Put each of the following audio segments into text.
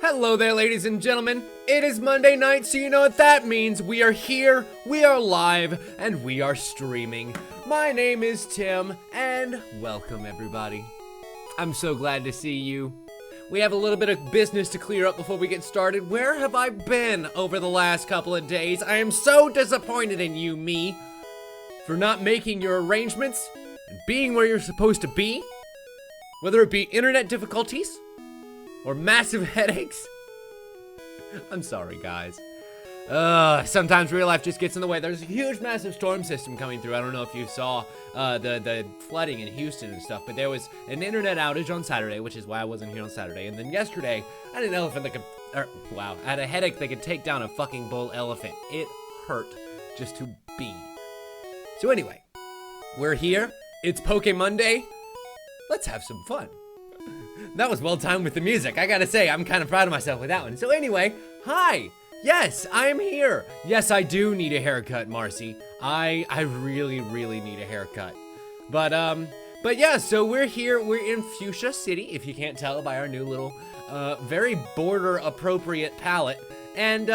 Hello there, ladies and gentlemen. It is Monday night, so you know what that means. We are here, we are live, and we are streaming. My name is Tim, and welcome everybody. I'm so glad to see you. We have a little bit of business to clear up before we get started. Where have I been over the last couple of days? I am so disappointed in you, me, for not making your arrangements and being where you're supposed to be. Whether it be internet difficulties or massive headaches. I'm sorry, guys. Sometimes real life just gets in the way. There's a huge, massive storm system coming through. I don't know if you saw the flooding in Houston and stuff, but there was an internet outage on Saturday, which is why I wasn't here on Saturday. And then yesterday, I had an elephant that could, I had a headache that could take down a fucking bull elephant. It hurt just to be. So anyway, we're here. It's Poke Monday. Let's have some fun. That was well timed with the music. I gotta say, I'm kind of proud of myself with that one. So anyway, hi. Yes, I am here. Yes, I do need a haircut, Marcy. I really, really need a haircut. But yeah, so we're here. We're in Fuchsia City, if you can't tell by our new little, very border appropriate palette. And,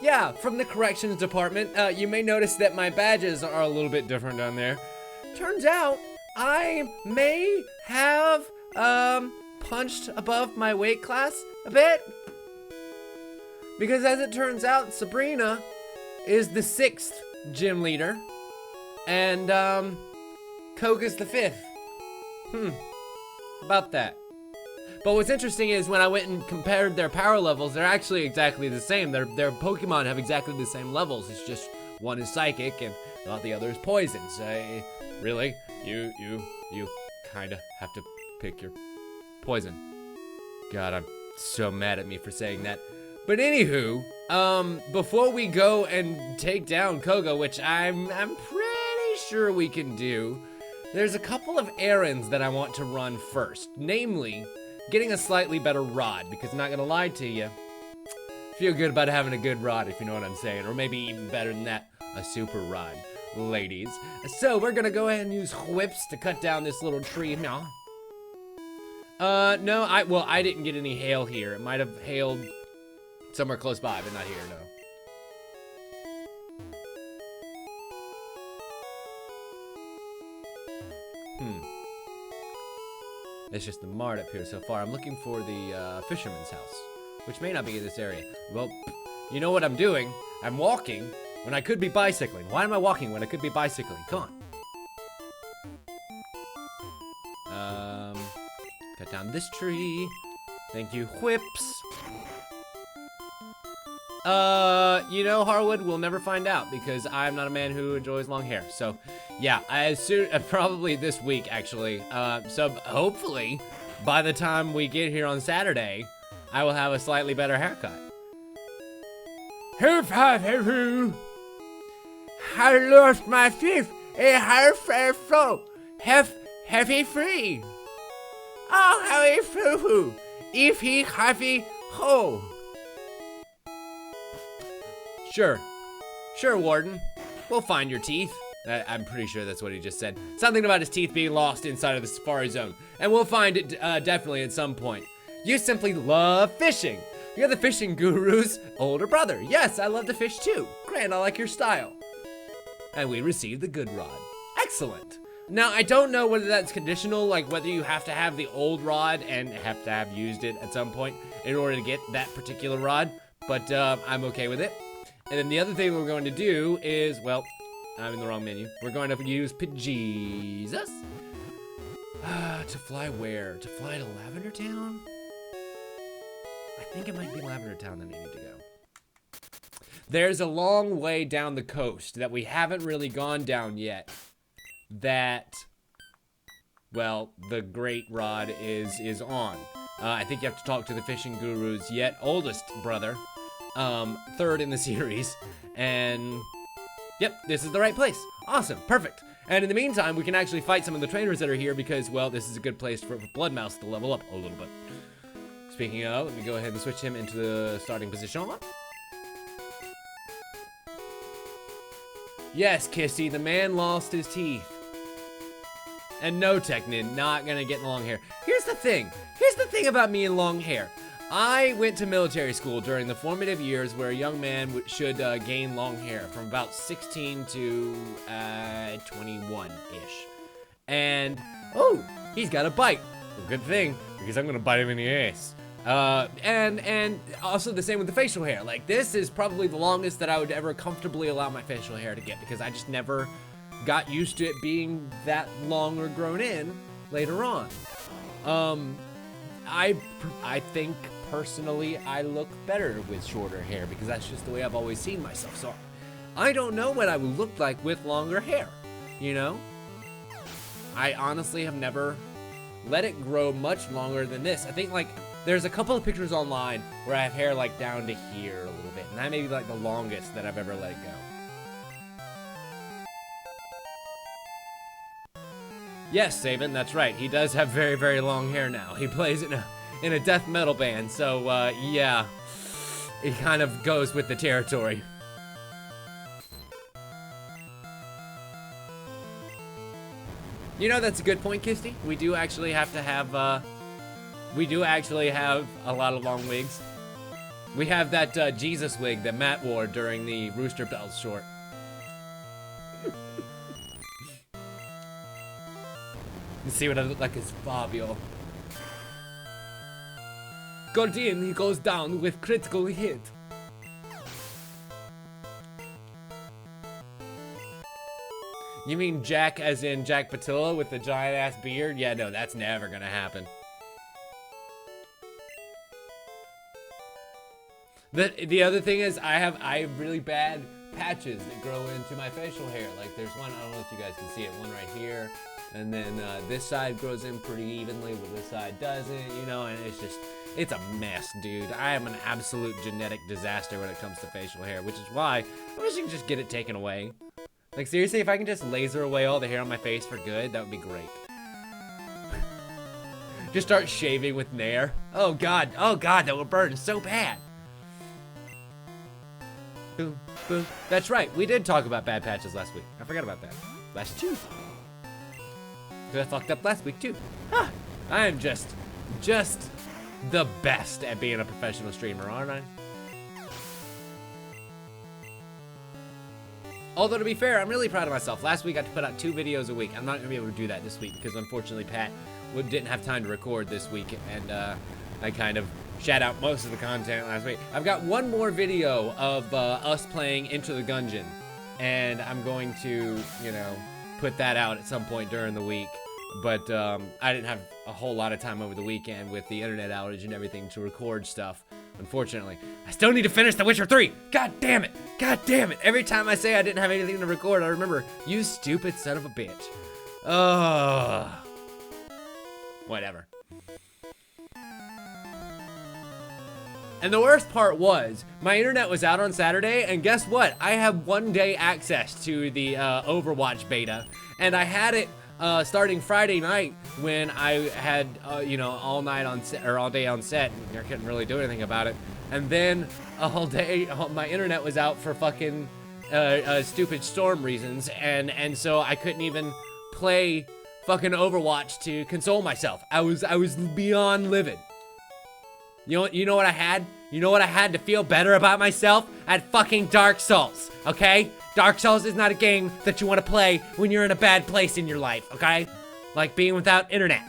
yeah, from the corrections department, you may notice that my badges are a little bit different down there. Turns out, I may have, punched above my weight class a bit. Because as it turns out, Sabrina is the 6th gym leader. And, Koga's the 5th. About that. But what's interesting is when I went and compared their power levels, they're actually exactly the same. Their Pokemon have exactly the same levels. It's just one is psychic and the other is poison. So, really? You kind of have to pick your poison. God, I'm so mad at me for saying that. But anywho, before we go and take down Koga, which I'm pretty sure we can do, there's a couple of errands that I want to run first. Namely, getting a slightly better rod, because I'm not gonna lie to you, feel good about having a good rod, if you know what I'm saying, or maybe even better than that, a super rod, ladies. So we're gonna go ahead and use whips to cut down this little tree. No, I didn't get any hail here. It might have hailed somewhere close by, but not here, no. It's just the mart up here so far. I'm looking for the fisherman's house, which may not be in this area. Well, you know what I'm doing? I'm walking when I could be bicycling. Why am I walking when I could be bicycling? Come on. Cut down this tree. Thank you, whips. You know, Harwood, we'll never find out because I'm not a man who enjoys long hair. So, yeah, probably this week, actually. So hopefully, by the time we get here on Saturday, I will have a slightly better haircut. I lost my teeth. Heavy free. Oh, heavy foo-foo. If he heavy ho. Sure, Warden. We'll find your teeth. I'm pretty sure that's what he just said. Something about his teeth being lost inside of the Safari Zone. And we'll find it definitely at some point. You simply love fishing. You're the fishing guru's older brother. Yes, I love to fish too. Grand, I like your style. And we received the good rod. Excellent. Now, I don't know whether that's conditional, like whether you have to have the old rod and have to have used it at some point in order to get that particular rod. But I'm okay with it. And then the other thing we're going to do is, well, I'm in the wrong menu. We're going to use Jesus. To fly where? To fly to Lavender Town? I think it might be Lavender Town that we need to go. There's a long way down the coast that we haven't really gone down yet. That, well, the Great Rod is on. I think you have to talk to the fishing guru's yet oldest brother. 3rd in the series, and yep, this is the right place. Awesome, perfect. And in the meantime, we can actually fight some of the trainers that are here because, well, this is a good place for Blood Mouse to level up a little bit. Speaking of, let me go ahead and switch him into the starting position. Yes, Kissy, the man lost his teeth. And no, Technin, not gonna get long hair. Here's the thing about me and long hair. I went to military school during the formative years where a young man should gain long hair from about 16 to 21-ish. And, oh, he's got a bite. Well, good thing, because I'm gonna bite him in the ass. And also the same with the facial hair. Like, this is probably the longest that I would ever comfortably allow my facial hair to get, because I just never got used to it being that long or grown in later on. I think personally I look better with shorter hair because that's just the way I've always seen myself. So I don't know what I would look like with longer hair, you know? I honestly have never let it grow much longer than this. I think, like, there's a couple of pictures online where I have hair like down to here a little bit, and that may be like the longest that I've ever let it go. Yes, Saban, that's right. He does have very, very long hair now. He plays in a death metal band, so yeah, it kind of goes with the territory. You know, that's a good point, Kisty. We do actually have to have, a lot of long wigs. We have that Jesus wig that Matt wore during the Rooster Bells short. You see what I look like as Fabio. Guardian, he goes down with critical hit. You mean Jack as in Jack Patillo with the giant ass beard? Yeah, no, that's never gonna happen. The other thing is I have really bad patches that grow into my facial hair. Like, there's one, I don't know if you guys can see it, one right here. And then this side grows in pretty evenly, but this side doesn't, you know, and it's a mess, dude. I am an absolute genetic disaster when it comes to facial hair, which is why I wish I could just get it taken away. Like, seriously, if I can just laser away all the hair on my face for good, that would be great. Just start shaving with Nair. Oh god, that would burn so bad. Boom, boom. That's right, we did talk about bad patches last week. I forgot about that. Last Tuesday. Because I fucked up last week too. Huh. I am just the best at being a professional streamer, aren't I? Although, to be fair, I'm really proud of myself. Last week I had to put out 2 videos a week. I'm not going to be able to do that this week because, unfortunately, Pat didn't have time to record this week, and I kind of shat out most of the content last week. I've got one more video of us playing Into the Gungeon, and I'm going to, you know, put that out at some point during the week. But I didn't have a whole lot of time over the weekend with the internet outage and everything to record stuff. Unfortunately, I still need to finish The Witcher 3. God damn it. God damn it. Every time I say I didn't have anything to record, I remember, you stupid son of a bitch. Whatever. And the worst part was, my internet was out on Saturday, and guess what? I have 1-day access to the Overwatch beta, and I had it starting Friday night when I had, you know, all night on set, or all day on set, and I couldn't really do anything about it. And then all day, my internet was out for fucking stupid storm reasons, and so I couldn't even play fucking Overwatch to console myself. I was beyond livid. You know what I had? You know what I had to feel better about myself? I had fucking Dark Souls, okay? Dark Souls is not a game that you want to play when you're in a bad place in your life, okay? Like being without internet.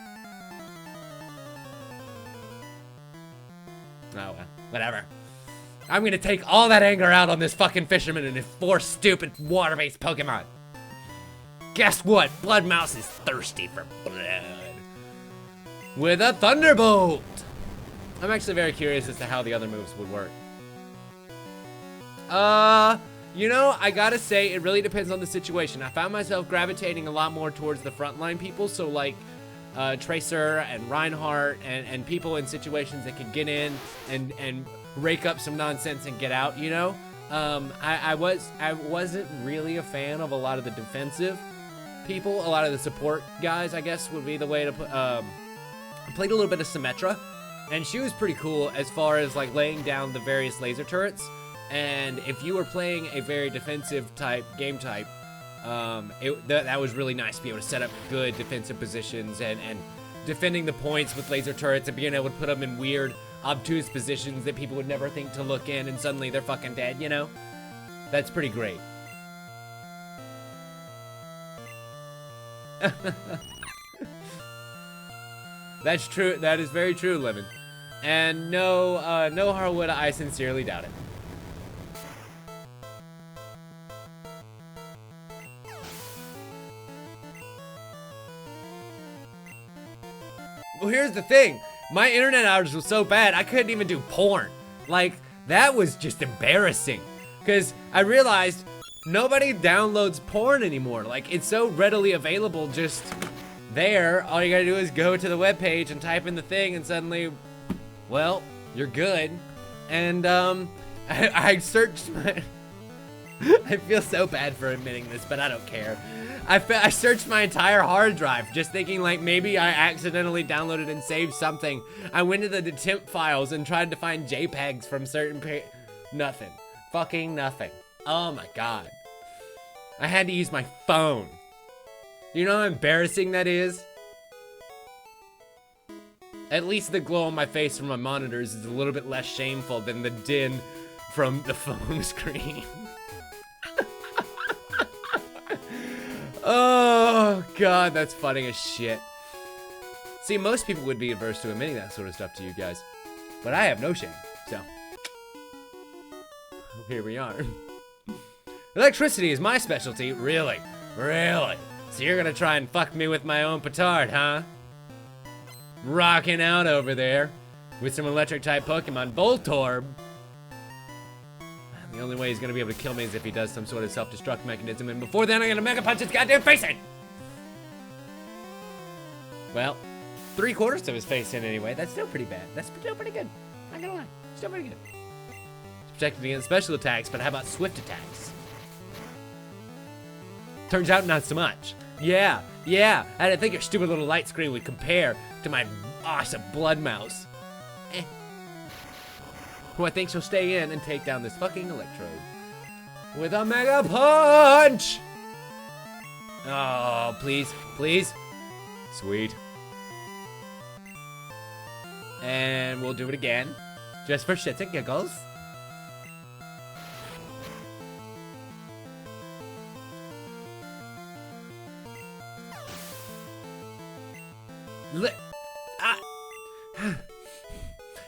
Oh, well, whatever. I'm gonna take all that anger out on this fucking fisherman and his 4 stupid water-based Pokemon. Guess what? Blood Mouse is thirsty for blood. With a Thunderbolt! I'm actually very curious as to how the other moves would work. You know, I gotta say, it really depends on the situation. I found myself gravitating a lot more towards the frontline people, so like Tracer and Reinhardt and people in situations that could get in and rake up some nonsense and get out, you know? I wasn't really a fan of a lot of the defensive people. A lot of the support guys, I guess, would be the way to put, I played a little bit of Symmetra, and she was pretty cool as far as like laying down the various laser turrets. And if you were playing a very defensive type game type, that was really nice to be able to set up good defensive positions and defending the points with laser turrets and being able to put them in weird obtuse positions that people would never think to look in, and suddenly they're fucking dead, you know? That's pretty great. That's true. That is very true, Lemon. And no, no Harwood, I sincerely doubt it. Well, here's the thing. My internet outage was so bad, I couldn't even do porn. Like, that was just embarrassing. Because I realized nobody downloads porn anymore. Like, it's so readily available just there. All you gotta do is go to the webpage and type in the thing, and suddenly, well, you're good. And, I searched my... I feel so bad for admitting this, but I don't care. I searched my entire hard drive just thinking like maybe I accidentally downloaded and saved something. I went to the temp files and tried to find JPEGs from certain nothing. Fucking nothing. Oh my god. I had to use my phone. You know how embarrassing that is? At least the glow on my face from my monitors is a little bit less shameful than the din from the phone screen. Oh, God, that's funny as shit. See, most people would be averse to admitting that sort of stuff to you guys. But I have no shame, so. Here we are. Electricity is my specialty. Really? Really? So you're gonna try and fuck me with my own petard, huh? Rocking out over there with some electric-type Pokemon. Voltorb. The only way he's gonna be able to kill me is if he does some sort of self-destruct mechanism, and before then I'm gonna Mega Punch his goddamn face in! Well, 3/4 of his face in anyway. That's still pretty bad. That's still pretty good. Not gonna lie. Still pretty good. It's protected against special attacks, but how about swift attacks? Turns out not so much. Yeah, I didn't think your stupid little light screen would compare to my awesome blood mouse. Who I think she'll stay in and take down this fucking Electrode with a Mega Punch! Oh, please, please. Sweet. And we'll do it again, just for shits and giggles.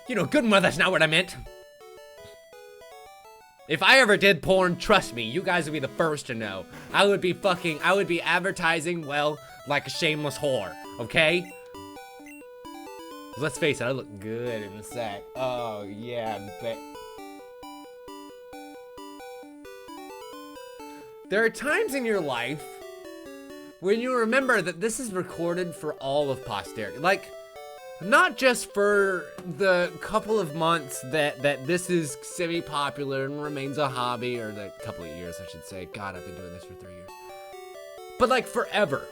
You know, good and well, that's not what I meant. If I ever did porn, trust me, you guys would be the first to know. I would be advertising, well, like a shameless whore, okay? Let's face it, I look good in the sack. Oh, yeah, but... There are times in your life when you remember that this is recorded for all of posterity. Like, not just for the couple of months that this is semi-popular and remains a hobby, or the couple of years, I should say. God, I've been doing this for 3 years. But like forever.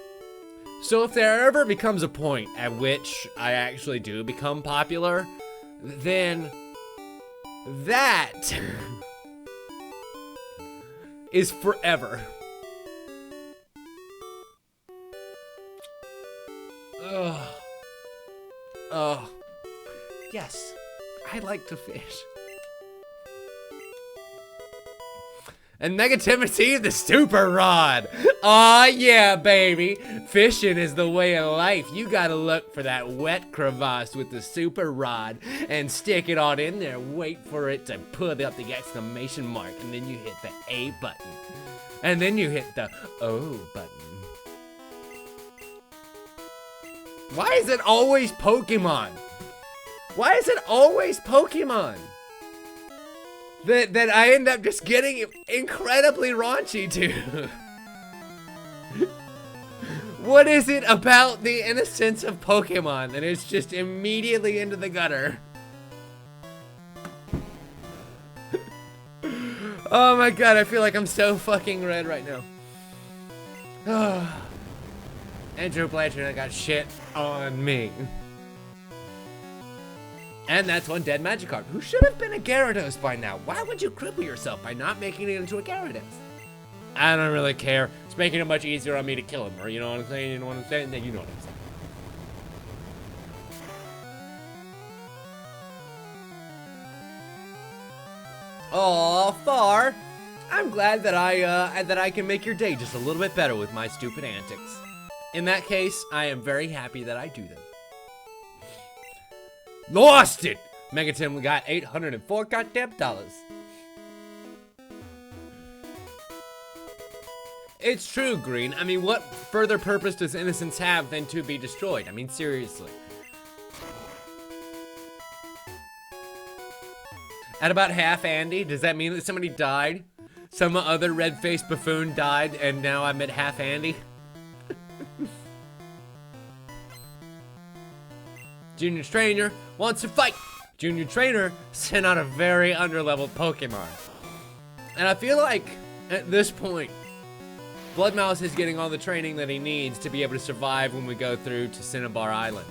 So if there ever becomes a point at which I actually do become popular, then that is forever. Ugh. Oh, yes, I like to fish. And negativity, the super rod. Aw, yeah, baby. Fishing is the way of life. You gotta look for that wet crevasse with the super rod and stick it on in there. Wait for it to put up the exclamation mark, and then you hit the A button. And then you hit the O button. Why is it always Pokemon? Why is it always Pokemon that I end up just getting incredibly raunchy to? What is it about the innocence of Pokemon that is just immediately into the gutter? Oh my god, I feel like I'm so fucking red right now. Andrew Blanchard, I got shit on me. And that's one dead Magikarp, who should have been a Gyarados by now. Why would you cripple yourself by not making it into a Gyarados? I don't really care. It's making it much easier on me to kill him, or you know what I'm saying? You know what I'm saying? Then you know what I'm saying. Aw, Far. I'm glad that I can make your day just a little bit better with my stupid antics. In that case, I am very happy that I do them. Lost it! Megatim got 804 goddamn dollars. It's true, Green. I mean, what further purpose does innocence have than to be destroyed? I mean, seriously. At about half Andy, does that mean that somebody died? Some other red-faced buffoon died, and now I'm at half Andy? Junior Trainer wants to fight. Junior Trainer sent out a very underleveled Pokemon. And I feel like, at this point, Bloodmouse is getting all the training that he needs to be able to survive when we go through to Cinnabar Island.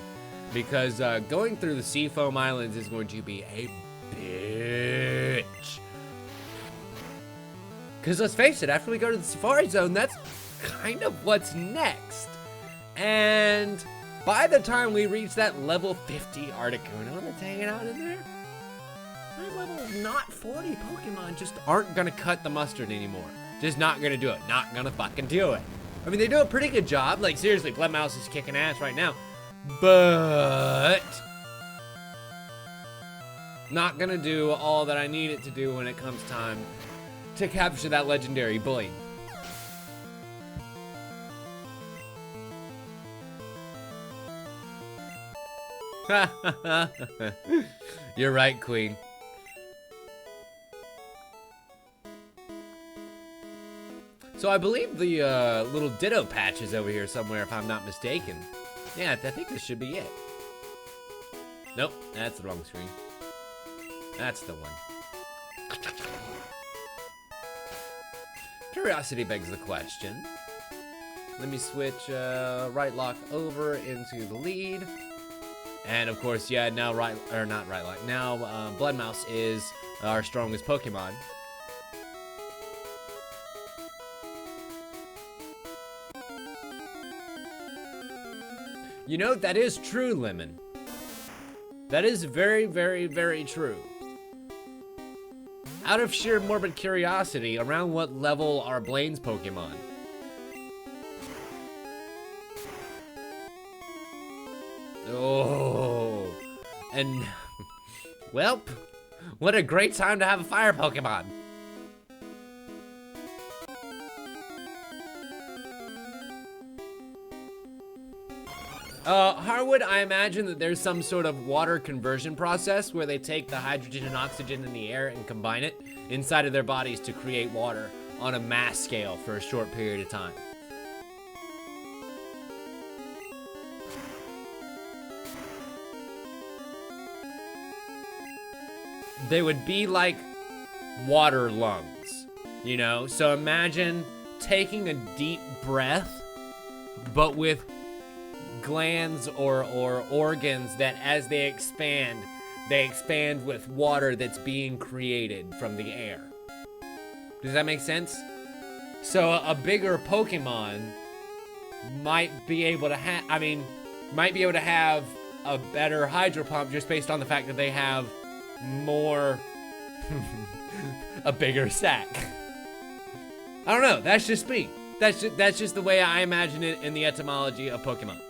Because going through the Seafoam Islands is going to be a bitch. Because let's face it, after we go to the Safari Zone, that's kind of what's next. And by the time we reach that level 50 Articuno that's hanging out in there, my level not 40 Pokemon just aren't gonna cut the mustard anymore. Just not gonna do it. Not gonna fucking do it. I mean, they do a pretty good job. Like, seriously, Bloodmouse is kicking ass right now. But not gonna do all that I need it to do when it comes time to capture that legendary Blade. You're right, Queen. So I believe the little Ditto patch is over here somewhere, if I'm not mistaken. Yeah, I think this should be it. Nope, that's the wrong screen. That's the one. Curiosity begs the question. Let me switch right lock over into the lead. And of course, yeah, now now Bloodmouse is our strongest Pokemon. You know, that is true, Lemon. That is very, very, very true. Out of sheer morbid curiosity, around what level are Blaine's Pokemon? Oh, and, welp, what a great time to have a fire Pokemon. Harwood, I imagine that there's some sort of water conversion process where they take the hydrogen and oxygen in the air and combine it inside of their bodies to create water on a mass scale for a short period of time. They would be like water lungs, you know? So imagine taking a deep breath, but with glands or organs that as they expand with water that's being created from the air. Does that make sense? So a bigger Pokemon might be able to have a better hydro pump just based on the fact that they have more a bigger sack. I don't know, that's just me. That's just the way I imagine it in the etymology of Pokemon.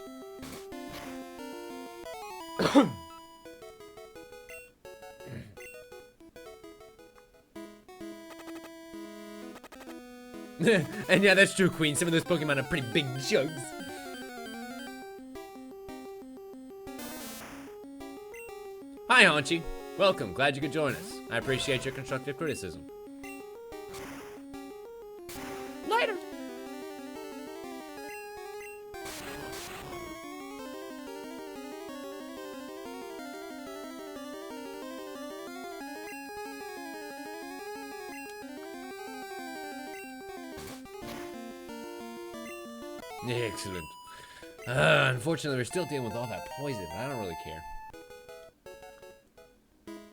And yeah, that's true, Queen. Some of those Pokemon are pretty big jugs. Hi, Haunchy. Welcome. Glad you could join us. I appreciate your constructive criticism. Later. Excellent. Unfortunately, we're still dealing with all that poison, but I don't really care.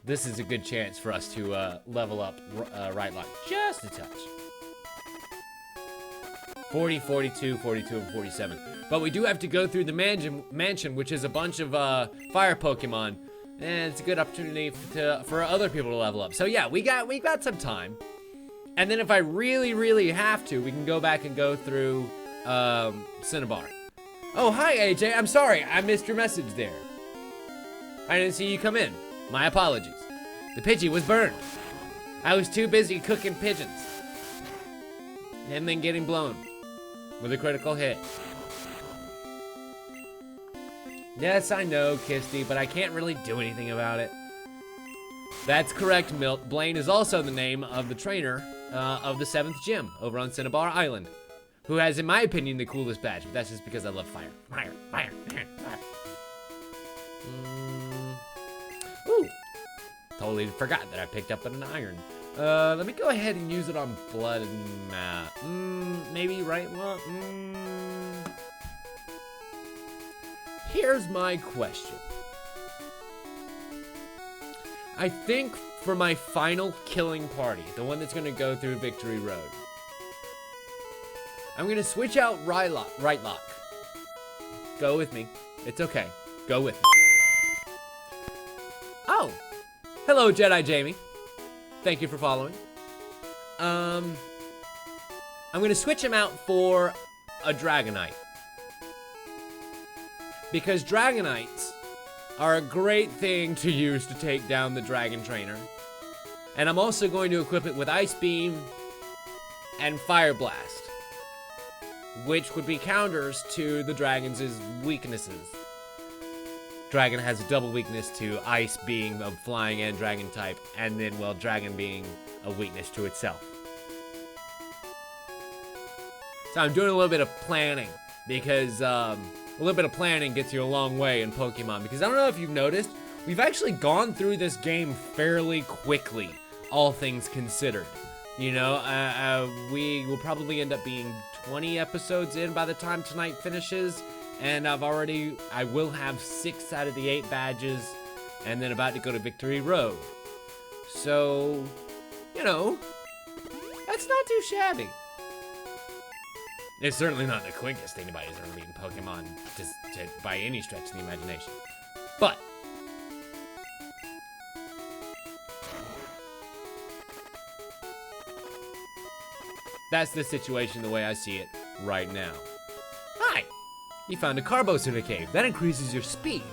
This is a good chance for us to level up right lock just a touch. 40, 42, 42, and 47. But we do have to go through the mansion, which is a bunch of fire Pokemon and it's a good opportunity for other people to level up. So yeah, we got some time. And then if I really have to, we can go back and go through Cinnabar. Oh, hi AJ, I'm sorry, I missed your message there. I didn't see you come in. My apologies. The Pidgey was burned. I was too busy cooking pigeons. And then getting blown with a critical hit. Yes, I know, Kisty, but I can't really do anything about it. That's correct, Milt. Blaine is also the name of the trainer of the 7th gym over on Cinnabar Island, who has, in my opinion, the coolest badge, but that's just because I love fire. Fire. Ooh. Totally forgot that I picked up an iron. Let me go ahead and use it on blood and math. Maybe right one. Here's my question. I think for my final killing party, the one that's gonna go through Victory Road, I'm gonna switch out right lock. Go with me. It's okay. Go with me. Oh, hello Jedi Jamie. Thank you for following. I'm gonna switch him out for a Dragonite. Because Dragonites are a great thing to use to take down the Dragon Trainer. And I'm also going to equip it with Ice Beam and Fire Blast, which would be counters to the Dragon's weaknesses. Dragon has a double weakness to Ice being a flying and Dragon type, and then, well, Dragon being a weakness to itself. So I'm doing a little bit of planning, because a little bit of planning gets you a long way in Pokemon, because I don't know if you've noticed, we've actually gone through this game fairly quickly, all things considered. You know, we will probably end up being 20 episodes in by the time tonight finishes, and I will have 6 out of the 8 badges, and then about to go to Victory Road. So, you know, that's not too shabby. It's certainly not the quickest anybody's ever beaten Pokemon by any stretch of the imagination. But that's the situation the way I see it right now. Hi! You found a Carbos in a cave. That increases your speed.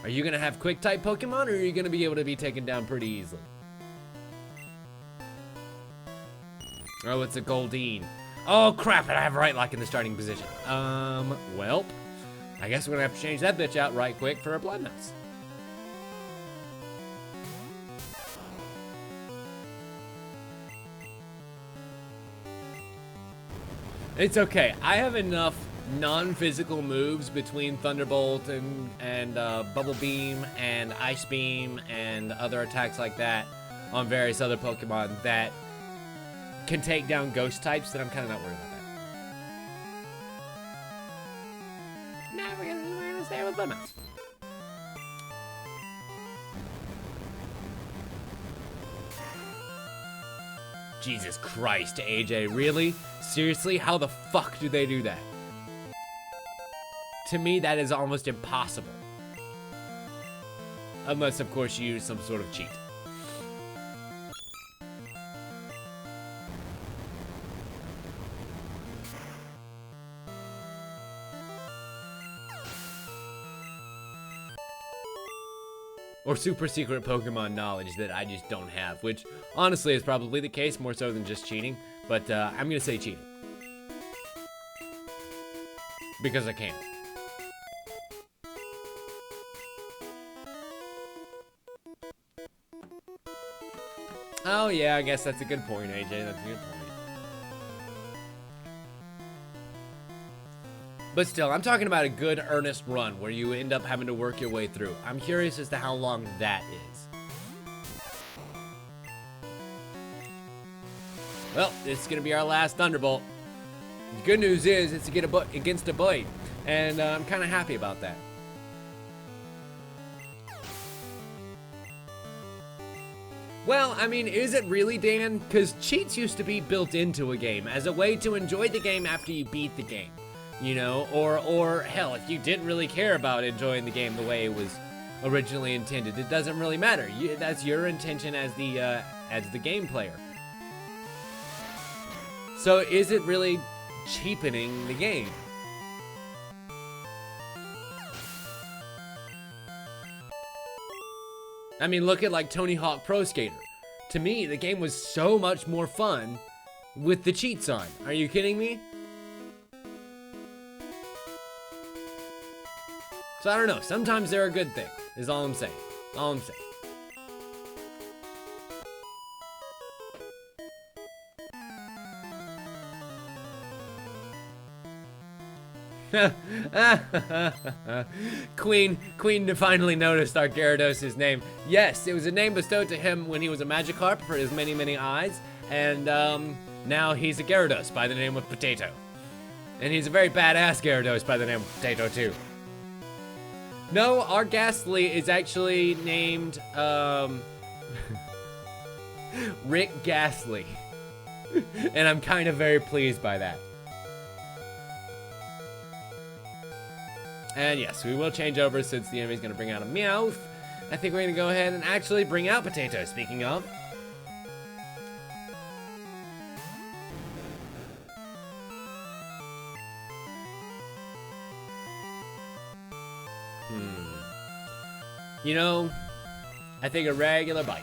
Are you gonna have quick type Pokemon, or are you gonna be able to be taken down pretty easily? Oh, it's a Goldeen. Oh crap, and I have right lock in the starting position. Well, I guess we're gonna have to change that bitch out right quick for a Bloodnose. It's okay, I have enough non-physical moves between Thunderbolt and Bubble Beam and Ice Beam and other attacks like that on various other Pokemon that can take down ghost types that I'm kind of not worried about that. Now we're gonna stay with Bloodnose. Jesus Christ, AJ, really? Seriously? How the fuck do they do that? To me, that is almost impossible. Unless, of course, you use some sort of cheat. Or super secret Pokemon knowledge that I just don't have, which honestly is probably the case, more so than just cheating, but I'm gonna say cheating. Because I can. Oh yeah, I guess that's a good point, AJ, that's a good point. But still, I'm talking about a good earnest run where you end up having to work your way through. I'm curious as to how long that is. Well, this is going to be our last Thunderbolt. The good news is it's to get against a Blade, and I'm kind of happy about that. Well, I mean, is it really, Dan? Because cheats used to be built into a game as a way to enjoy the game after you beat the game. You know, or hell, if you didn't really care about enjoying the game the way it was originally intended. It doesn't really matter. That's your intention as the game player. So is it really cheapening the game? I mean, look at like Tony Hawk Pro Skater. To me, the game was so much more fun with the cheats on. Are you kidding me? So I don't know. Sometimes they're a good thing, is all I'm saying. All I'm saying. Queen finally noticed our Gyarados' name. Yes, it was a name bestowed to him when he was a Magikarp for his many eyes, and now he's a Gyarados by the name of Potato. And he's a very badass Gyarados by the name of Potato too. No, our Ghastly is actually named Rick Ghastly. And I'm kind of very pleased by that. And yes, we will change over since the enemy's gonna bring out a Meowth. I think we're gonna go ahead and actually bring out Potato, speaking of. You know, I think a regular bite.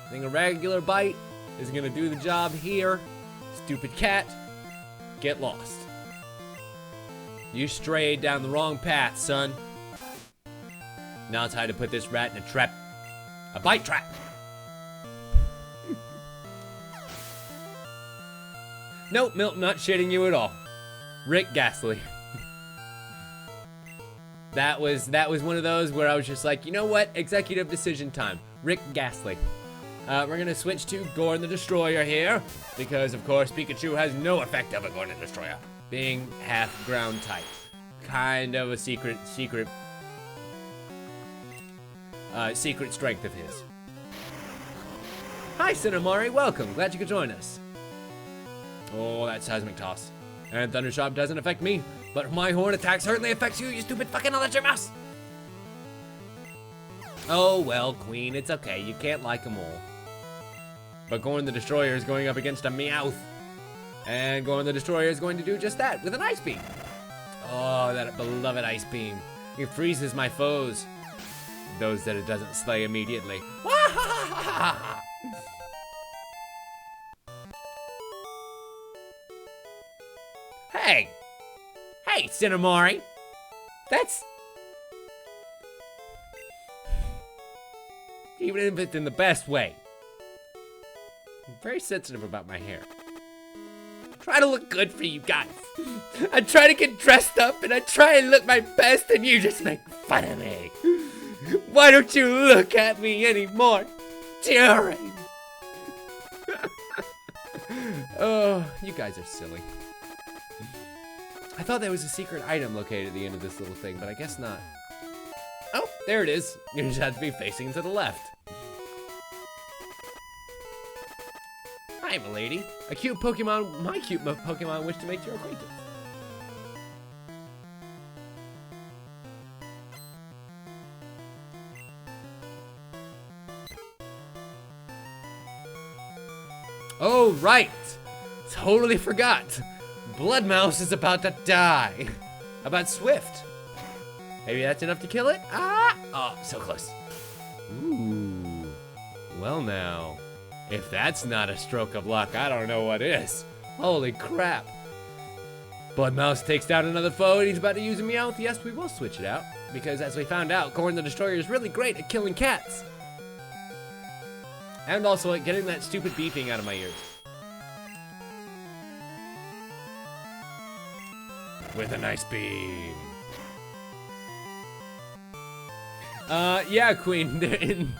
I think a regular bite is gonna do the job here. Stupid cat, get lost. You strayed down the wrong path, son. Now it's time to put this rat in a trap. A bite trap. Nope, Milton, not shitting you at all. Rick Ghastly. That was one of those where I was just like, you know what? Executive decision time. Rick Ghastly. We're gonna switch to Gorn the Destroyer here, because of course Pikachu has no effect of a Gorn the Destroyer, being half ground type. Kind of a secret strength of his. Hi Cinnamari, welcome. Glad you could join us. Oh, that seismic toss. And Thundershock doesn't affect me, but my horn attack certainly affects you, you stupid fucking electric mouse! Oh well, Queen, it's okay. You can't like them all. But Gorn the Destroyer is going up against a Meowth. And Gorn the Destroyer is going to do just that with an Ice Beam. Oh, that beloved Ice Beam. It freezes my foes. Those that it doesn't slay immediately. Hey! Hey, Cinnamari! That's... Even if it's in the best way. I'm very sensitive about my hair. I try to look good for you guys. I try to get dressed up and I try and look my best and you just make fun of me. Why don't you look at me anymore? Daring. Oh, you guys are silly. I thought there was a secret item located at the end of this little thing, but I guess not. Oh, there it is. You just have to be facing to the left. Hi, milady. A cute Pokemon, my cute Pokemon wish to make your acquaintance. Oh, right. Totally forgot. Bloodmouse is about to die. How about Swift? Maybe that's enough to kill it? Ah! Oh, so close. Ooh. Well now, if that's not a stroke of luck, I don't know what is. Holy crap. Bloodmouse takes down another foe and he's about to use a Meowth. Yes, we will switch it out. Because as we found out, Gorn the Destroyer is really great at killing cats. And also at getting that stupid beeping out of my ears. With an Ice Beam. Yeah, Queen. In,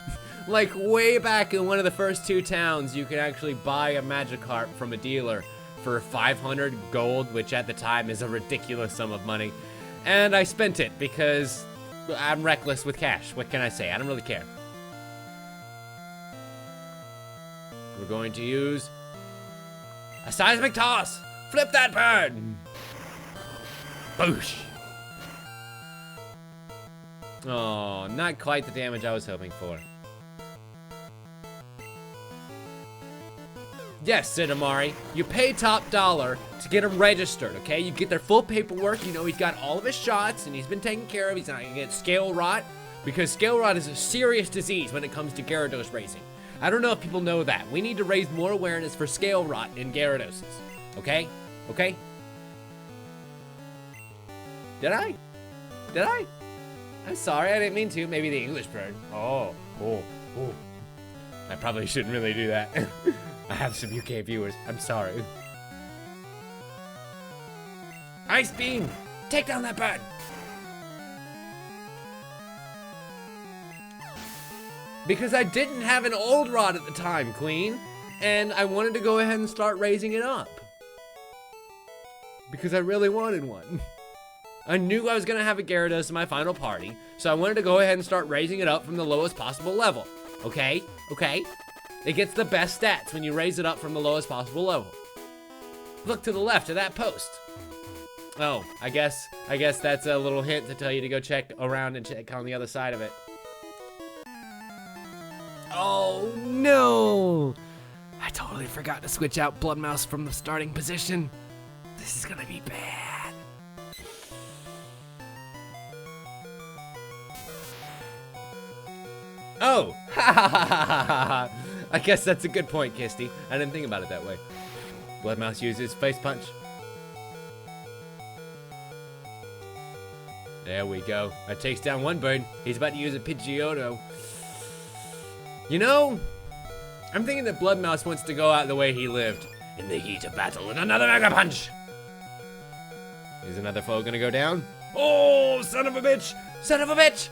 like, way back in one of the first 2 towns, you could actually buy a Magikarp from a dealer for 500 gold, which at the time is a ridiculous sum of money. And I spent it because I'm reckless with cash. What can I say? I don't really care. We're going to use a Seismic Toss. Flip that bird. Boosh. Oh, not quite the damage I was hoping for. Yes, Cinemari, you pay top dollar to get him registered, okay? You get their full paperwork, you know he's got all of his shots and he's been taken care of. He's not gonna get scale rot, because scale rot is a serious disease when it comes to Gyarados racing. I don't know if people know that. We need to raise more awareness for scale rot in Gyarados, okay? Okay? Did I? Did I? I'm sorry, I didn't mean to. Maybe the English bird. Oh. I probably shouldn't really do that. I have some UK viewers. I'm sorry. Ice Beam! Take down that bird! Because I didn't have an old rod at the time, Queen. And I wanted to go ahead and start raising it up. Because I really wanted one. I knew I was going to have a Gyarados in my final party, so I wanted to go ahead and start raising it up from the lowest possible level. Okay? Okay? It gets the best stats when you raise it up from the lowest possible level. Look to the left of that post. Oh, I guess that's a little hint to tell you to go check around and check on the other side of it. Oh, no! I totally forgot to switch out Bloodmouse from the starting position. This is gonna be bad. Oh! Ha ha ha ha ha ha! I guess that's a good point, Kisty. I didn't think about it that way. Bloodmouse uses Face Punch. There we go. That takes down one bird. He's about to use a Pidgeotto. You know, I'm thinking that Bloodmouse wants to go out the way he lived. In the heat of battle with another Mega Punch! Is another foe gonna go down? Oh, son of a bitch! Son of a bitch!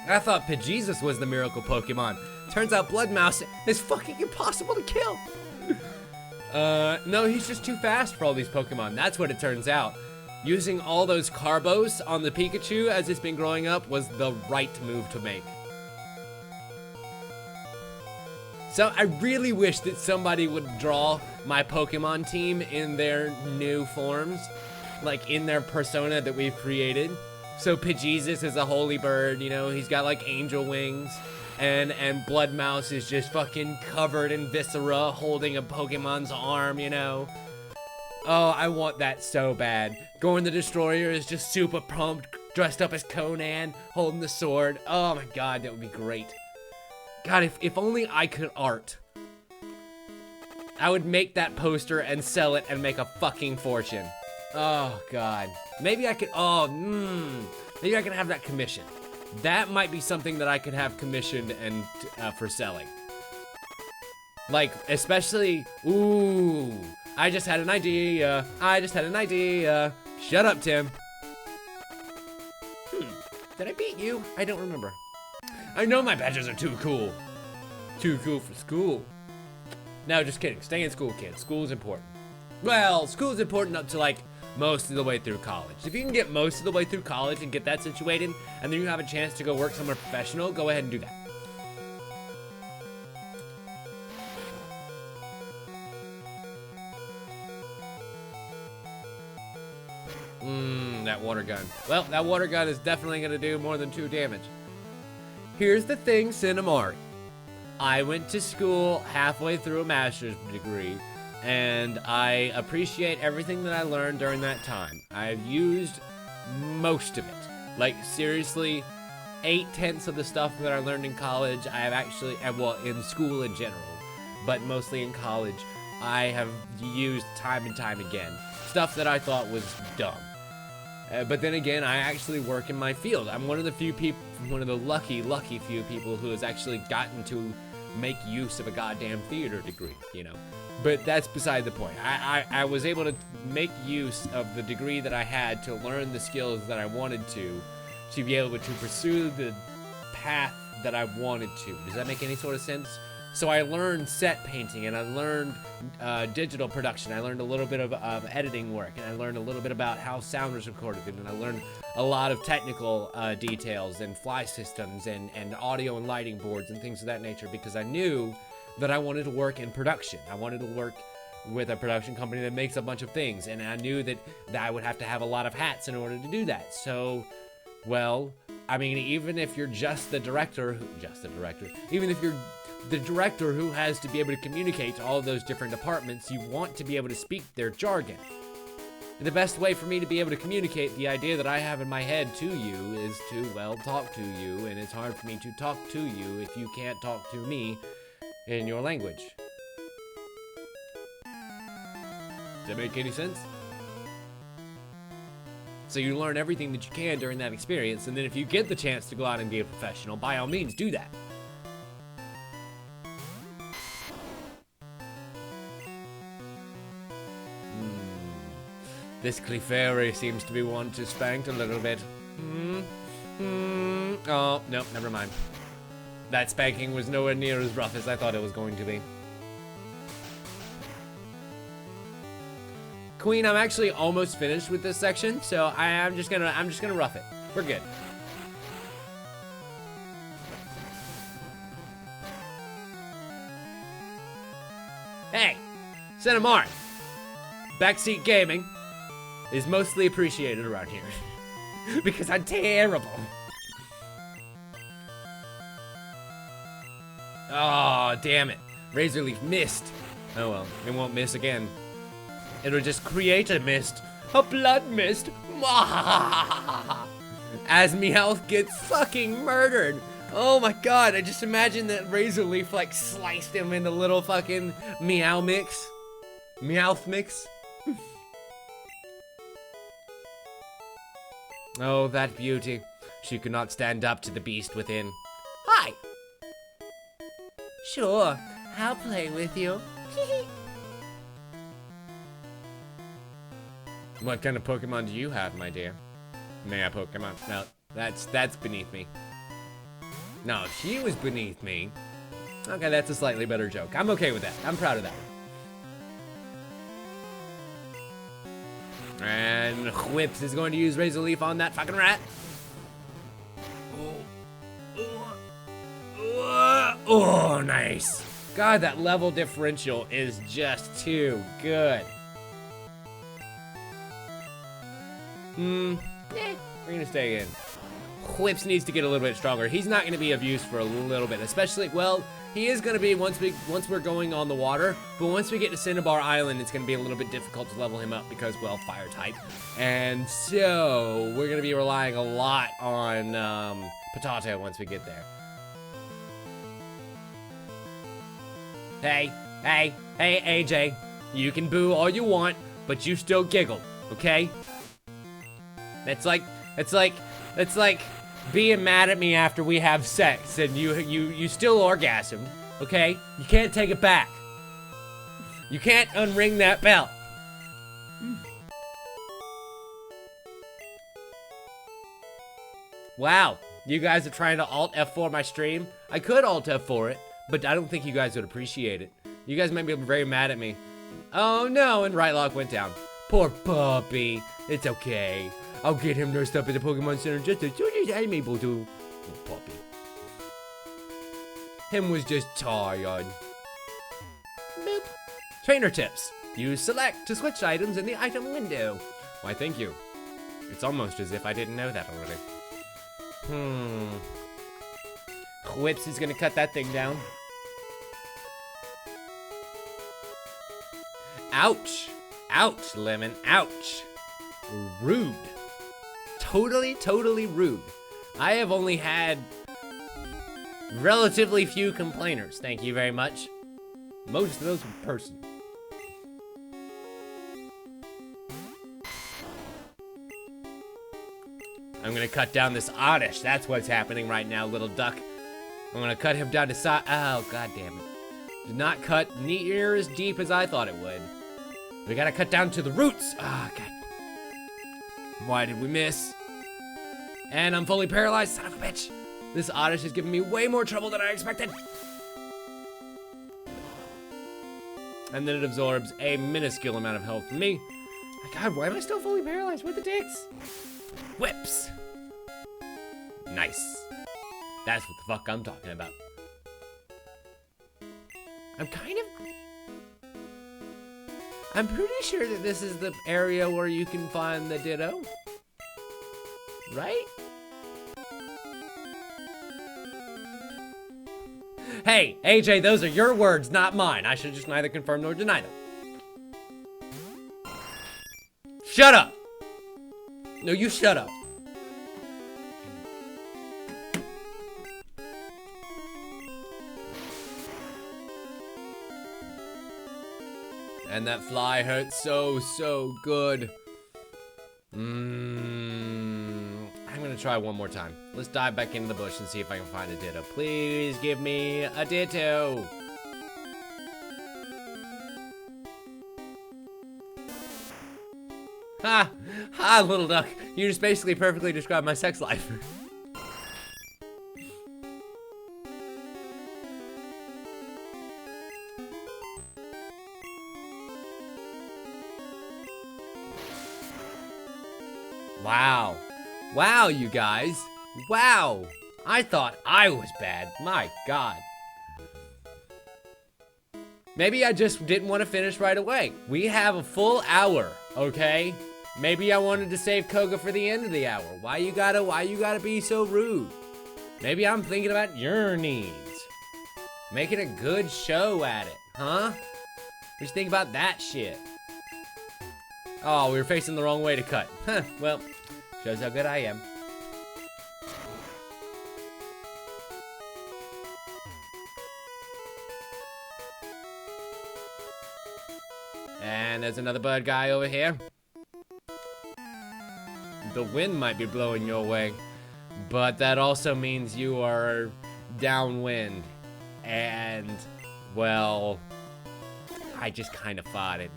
I thought Pidgeyssus was the miracle Pokemon. Turns out Bloodmouse is fucking impossible to kill. No, he's just too fast for all these Pokemon. That's what it turns out. Using all those Carbos on the Pikachu as it's been growing up was the right move to make. So I really wish that somebody would draw my Pokemon team in their new forms, like in their persona that we've created. So Pidgeyssus is a holy bird, you know, he's got like angel wings, and Bloodmouse is just fucking covered in viscera holding a Pokemon's arm, you know. Oh, I want that so bad. Gorn the Destroyer is just super pumped, dressed up as Conan, holding the sword. Oh my god, that would be great. God, if only I could art. I would make that poster and sell it and make a fucking fortune. Oh god. Maybe I could, maybe I can have that commissioned. That might be something that I could have commissioned and for selling. Like, especially, ooh, I just had an idea. Shut up, Tim. Did I beat you? I don't remember. I know my badges are too cool. Too cool for school. No, just kidding. Stay in school, kids. School's important. Well, school's important up to like most of the way through college. If you can get most of the way through college and get that situated, and then you have a chance to go work somewhere professional, go ahead and do that. That water gun. Well, that water gun is definitely gonna do more than 2 damage. Here's the thing, Cinemari. I went to school halfway through a master's degree, and I appreciate everything that I learned during that time. I've used most of it. Like, seriously, 8/10 of the stuff that I learned in college, I have actually, well, in school in general, but mostly in college, I have used time and time again. Stuff that I thought was dumb. But then again, I actually work in my field. I'm one of the few people, one of the lucky few people who has actually gotten to make use of a goddamn theater degree, you know. But that's beside the point. I was able to make use of the degree that I had to learn the skills that I wanted to be able to pursue the path that I wanted to. Does that make any sort of sense? So I learned set painting, and I learned digital production. I learned a little bit of editing work, and I learned a little bit about how sound was recorded, and I learned a lot of technical details and fly systems and audio and lighting boards and things of that nature, because I knew that I wanted to work in production. I wanted to work with a production company that makes a bunch of things, and I knew that I would have to have a lot of hats in order to do that. So well, I mean, even if you're just the director, even if you're the director who has to be able to communicate to all of those different departments, you want to be able to speak their jargon. And the best way for me to be able to communicate the idea that I have in my head to you is to, well, talk to you, and it's hard for me to talk to you if you can't talk to me in your language. Does that make any sense? So you learn everything that you can during that experience, and then if you get the chance to go out and be a professional, by all means, do that. This Clefairy seems to be one to spanked a little bit. Oh, no, never mind. That spanking was nowhere near as rough as I thought it was going to be. Queen, I'm actually almost finished with this section, so I'm just gonna rough it. We're good. Hey, Cinnamon. Backseat gaming is mostly appreciated around here because I'm terrible. Oh, damn it. Razor Leaf missed. Oh well, it won't miss again. It'll just create a mist. A blood mist. As Meowth gets fucking murdered. Oh my god, I just imagine that Razor Leaf like sliced him into little fucking meow mix. Meowth mix. Oh, that beauty. She could not stand up to the beast within. Hi. Sure, I'll play with you. What kind of Pokemon do you have, my dear? May I Pokemon? No, that's beneath me. No, she was beneath me. Okay, that's a slightly better joke. I'm okay with that. I'm proud of that. And Whips is going to use Razor Leaf on that fucking rat. Oh, nice. God, that level differential is just too good. We're gonna stay in. Whips needs to get a little bit stronger. He's not gonna be of use for a little bit, especially, well, he is gonna be once we're going on the water, but once we get to Cinnabar Island, it's gonna be a little bit difficult to level him up because, well, fire type. And so, we're gonna be relying a lot on, Potato once we get there. Hey, AJ, you can boo all you want, but you still giggle, okay? That's like being mad at me after we have sex and you still orgasm, okay? You can't take it back. You can't unring that bell. Wow, you guys are trying to Alt F4 my stream? I could Alt F4 it, but I don't think you guys would appreciate it. You guys might be very mad at me. Oh no, and Right Lock went down. Poor puppy. It's okay. I'll get him nursed up at the Pokemon Center just as soon as I'm able to. Poor puppy. Him was just tired. Boop. Trainer tips. Use select to switch items in the item window. Why, thank you. It's almost as if I didn't know that already. Whips is gonna cut that thing down. Ouch. Ouch, Lemon. Ouch. Rude. Totally rude. I have only had relatively few complainers. Thank you very much. Most of those were person. I'm gonna cut down this Oddish. That's what's happening right now, little duck. I'm gonna cut him down to size. Oh, god damn it. Did not cut near as deep as I thought it would. We gotta cut down to the roots. Ah, god. Why did we miss? And I'm fully paralyzed, son of a bitch. This Oddish is giving me way more trouble than I expected. And then it absorbs a minuscule amount of health from me. My god, why am I still fully paralyzed? What the dicks? Whips. Nice. That's what the fuck I'm talking about. I'm pretty sure that this is the area where you can find the Ditto. Right? Hey, AJ, those are your words, not mine. I should just neither confirm nor deny them. Shut up. No, you shut up. And that fly hurts so good. I'm gonna try one more time. Let's dive back into the bush and see if I can find a ditto. Please give me a ditto. Ha! Ha, little duck. You just basically perfectly described my sex life. Wow. Wow, you guys. Wow. I thought I was bad. My God. Maybe I just didn't want to finish right away. We have a full hour, okay? Maybe I wanted to save Koga for the end of the hour. Why you gotta be so rude? Maybe I'm thinking about your needs. Making a good show at it, huh? Just think about that shit. Oh, we were facing the wrong way to cut. Huh, well, shows how good I am. And there's another bird guy over here. The wind might be blowing your way, but that also means you are downwind. And, well, I just kind of farted.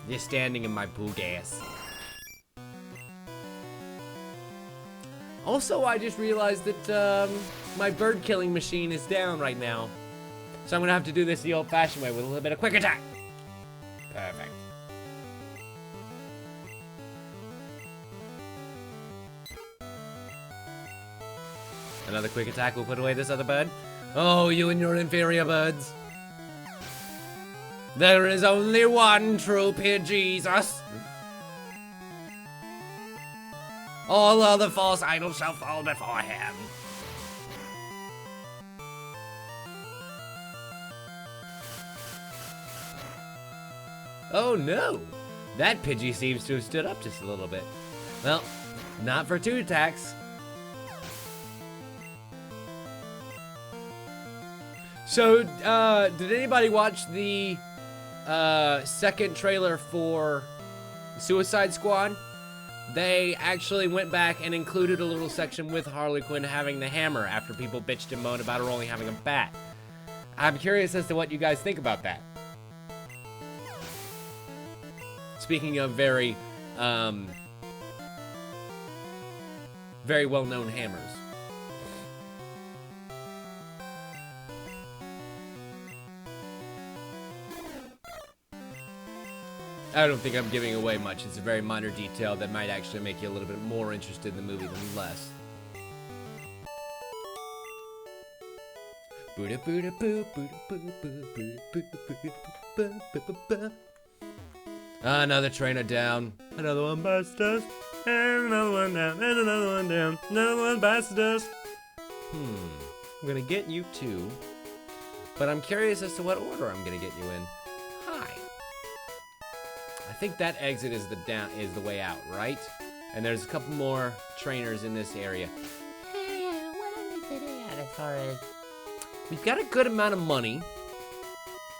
You're standing in my poo gas. Also, I just realized that my bird killing machine is down right now. So I'm gonna have to do this the old-fashioned way with a little bit of quick attack. Perfect. Another quick attack will put away this other bird. Oh, you and your inferior birds. There is only one true Jesus. All other false idols shall fall before him. Oh no! That Pidgey seems to have stood up just a little bit. Well, not for 2 attacks. So, did anybody watch the second trailer for Suicide Squad? They actually went back and included a little section with Harley Quinn having the hammer after people bitched and moaned about her only having a bat. I'm curious as to what you guys think about that. Speaking of very well-known hammers. I don't think I'm giving away much. It's a very minor detail that might actually make you a little bit more interested in the movie than less. Another trainer down. Another one bites dust. And another one down. And another one down. Another one bites dust. I'm gonna get you too. But I'm curious as to what order I'm gonna get you in. Hi. I think that exit is the way out, right? And there's a couple more trainers in this area. What are we at as far as... We've got a good amount of money.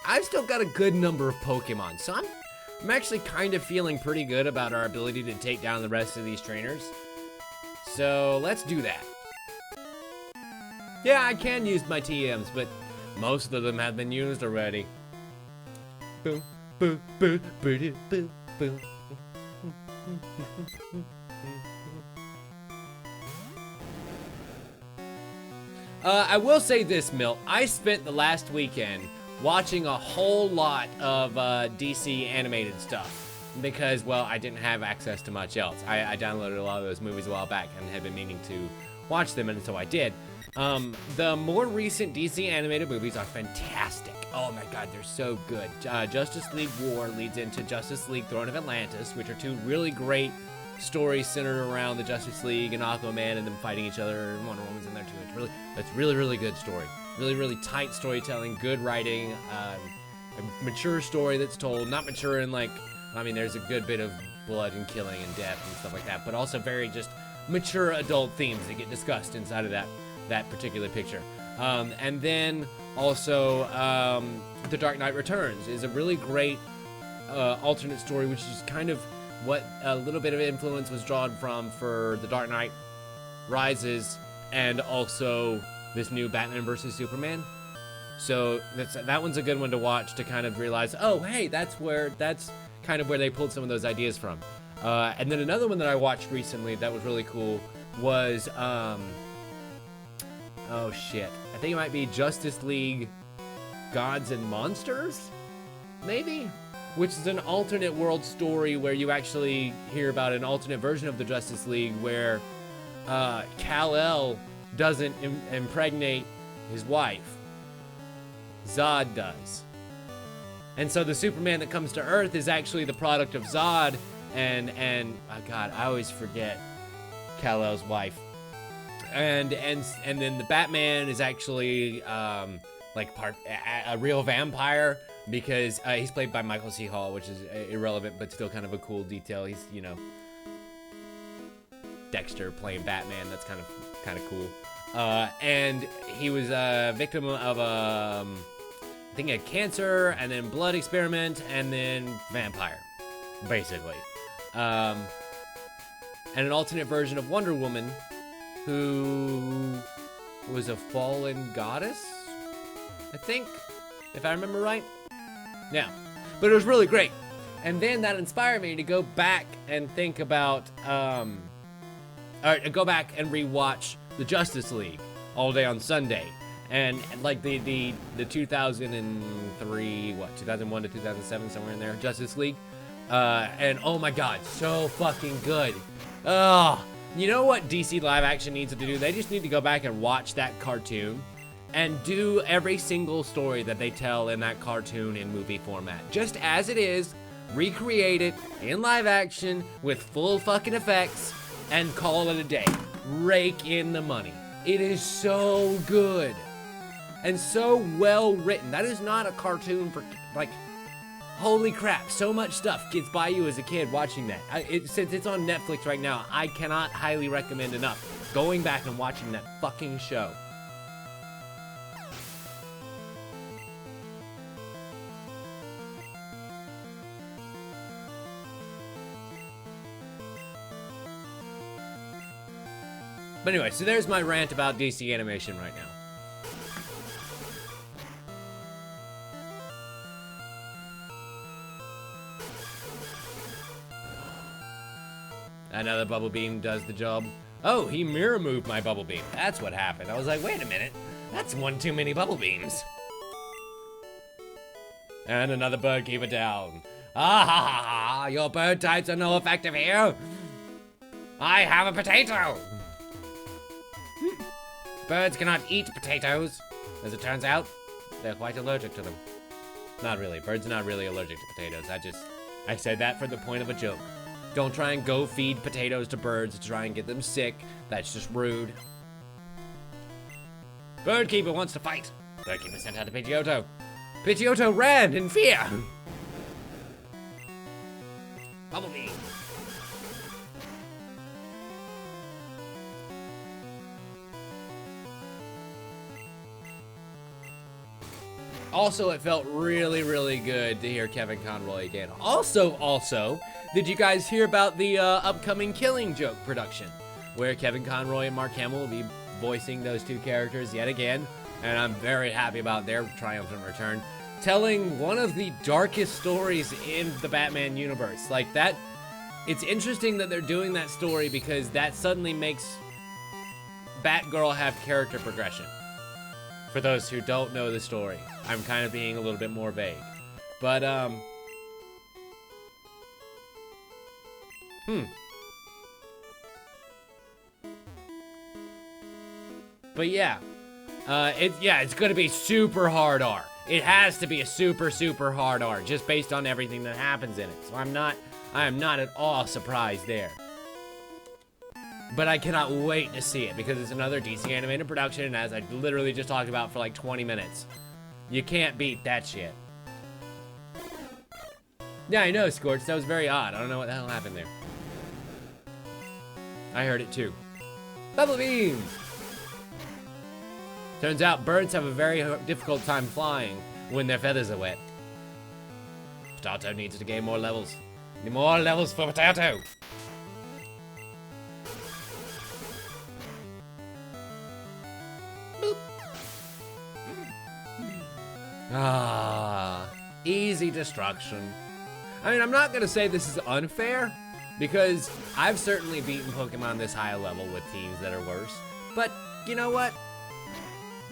I've still got a good number of Pokemon, so I'm actually kind of feeling pretty good about our ability to take down the rest of these trainers. So let's do that. Yeah, I can use my TMs, but most of them have been used already. Boom. Boo, boo, boo, boo, boo. I will say this, Milt. I spent the last weekend watching a whole lot of DC animated stuff because, well, I didn't have access to much else. I downloaded a lot of those movies a while back and had been meaning to watch them, and so I did. The more recent DC animated movies are fantastic. Oh my god, they're so good. Justice League War leads into Justice League Throne of Atlantis, which are 2 really great stories centered around the Justice League and Aquaman and them fighting each other, and Wonder Woman's in there too. That's really good story. Really, really tight storytelling, good writing, a mature story that's told, not mature in like, I mean, there's a good bit of blood and killing and death and stuff like that, but also very just mature adult themes that get discussed inside of that particular picture. And then also, The Dark Knight Returns is a really great alternate story, which is kind of what a little bit of influence was drawn from for The Dark Knight Rises, and also this new Batman vs. Superman. So that one's a good one to watch to kind of realize, oh, hey, that's kind of where they pulled some of those ideas from. And then another one that I watched recently that was really cool was, oh shit, I think it might be Justice League Gods and Monsters, maybe? Which is an alternate world story where you actually hear about an alternate version of the Justice League where Kal-El doesn't impregnate his wife. Zod does. And so the Superman that comes to Earth is actually the product of Zod and oh god, I always forget Kal-El's wife. And then the Batman is actually like a real vampire because he's played by Michael C. Hall, which is irrelevant but still kind of a cool detail. He's, you know, Dexter playing Batman. That's kind of cool. And he was a victim of I think he had cancer, and then blood experiment, and then vampire, basically. And an alternate version of Wonder Woman, who was a fallen goddess, I think, if I remember right. Yeah, but it was really great. And then that inspired me to go back and think about, or go back and rewatch the Justice League all day on Sunday. And like the 2003, 2001 to 2007, somewhere in there, Justice League. And oh my god, so fucking good. Oh, you know what DC live action needs to do? They just need to go back and watch that cartoon and do every single story that they tell in that cartoon in movie format. Just as it is, recreate it in live action with full fucking effects and call it a day. Rake in the money. It is so good and so well written. That is not a cartoon for, like, holy crap, so much stuff gets by you as a kid watching that. Since it's on Netflix right now, I cannot highly recommend enough going back and watching that fucking show. But anyway, so there's my rant about DC animation right now. Another bubble beam does the job. Oh, he mirror moved my bubble beam. That's what happened. I was like, wait a minute. That's one too many bubble beams. And another bird keep it down. Ah ha ha ha! Your bird types are no effective here. I have a potato. Birds cannot eat potatoes. As it turns out, they're quite allergic to them. Not really. Birds are not really allergic to potatoes. I said that for the point of a joke. Don't try and go feed potatoes to birds to try and get them sick. That's just rude. Birdkeeper wants to fight. Birdkeeper sent out to Pidgeotto. Pidgeotto ran in fear. Bumblebee. Also, it felt really, really good to hear Kevin Conroy again. Also, did you guys hear about the upcoming Killing Joke production? Where Kevin Conroy and Mark Hamill will be voicing those two characters yet again. And I'm very happy about their triumphant return. Telling one of the darkest stories in the Batman universe. Like that, it's interesting that they're doing that story because that suddenly makes Batgirl have character progression. For those who don't know the story, I'm kind of being a little bit more vague. But, But yeah, it's gonna be super hard R. It has to be a super, super hard R, just based on everything that happens in it. So I am not at all surprised there. But I cannot wait to see it because it's another DC animated production, as I literally just talked about for like 20 minutes. You can't beat that shit. Yeah, I know, Scorch. That was very odd. I don't know what the hell happened there. I heard it too. Bubble beams! Turns out birds have a very difficult time flying when their feathers are wet. Potato needs to gain more levels. Need more levels for Potato. Boop. Ah, easy destruction. I mean, I'm not gonna say this is unfair, because I've certainly beaten Pokemon this high level with teams that are worse. But you know what?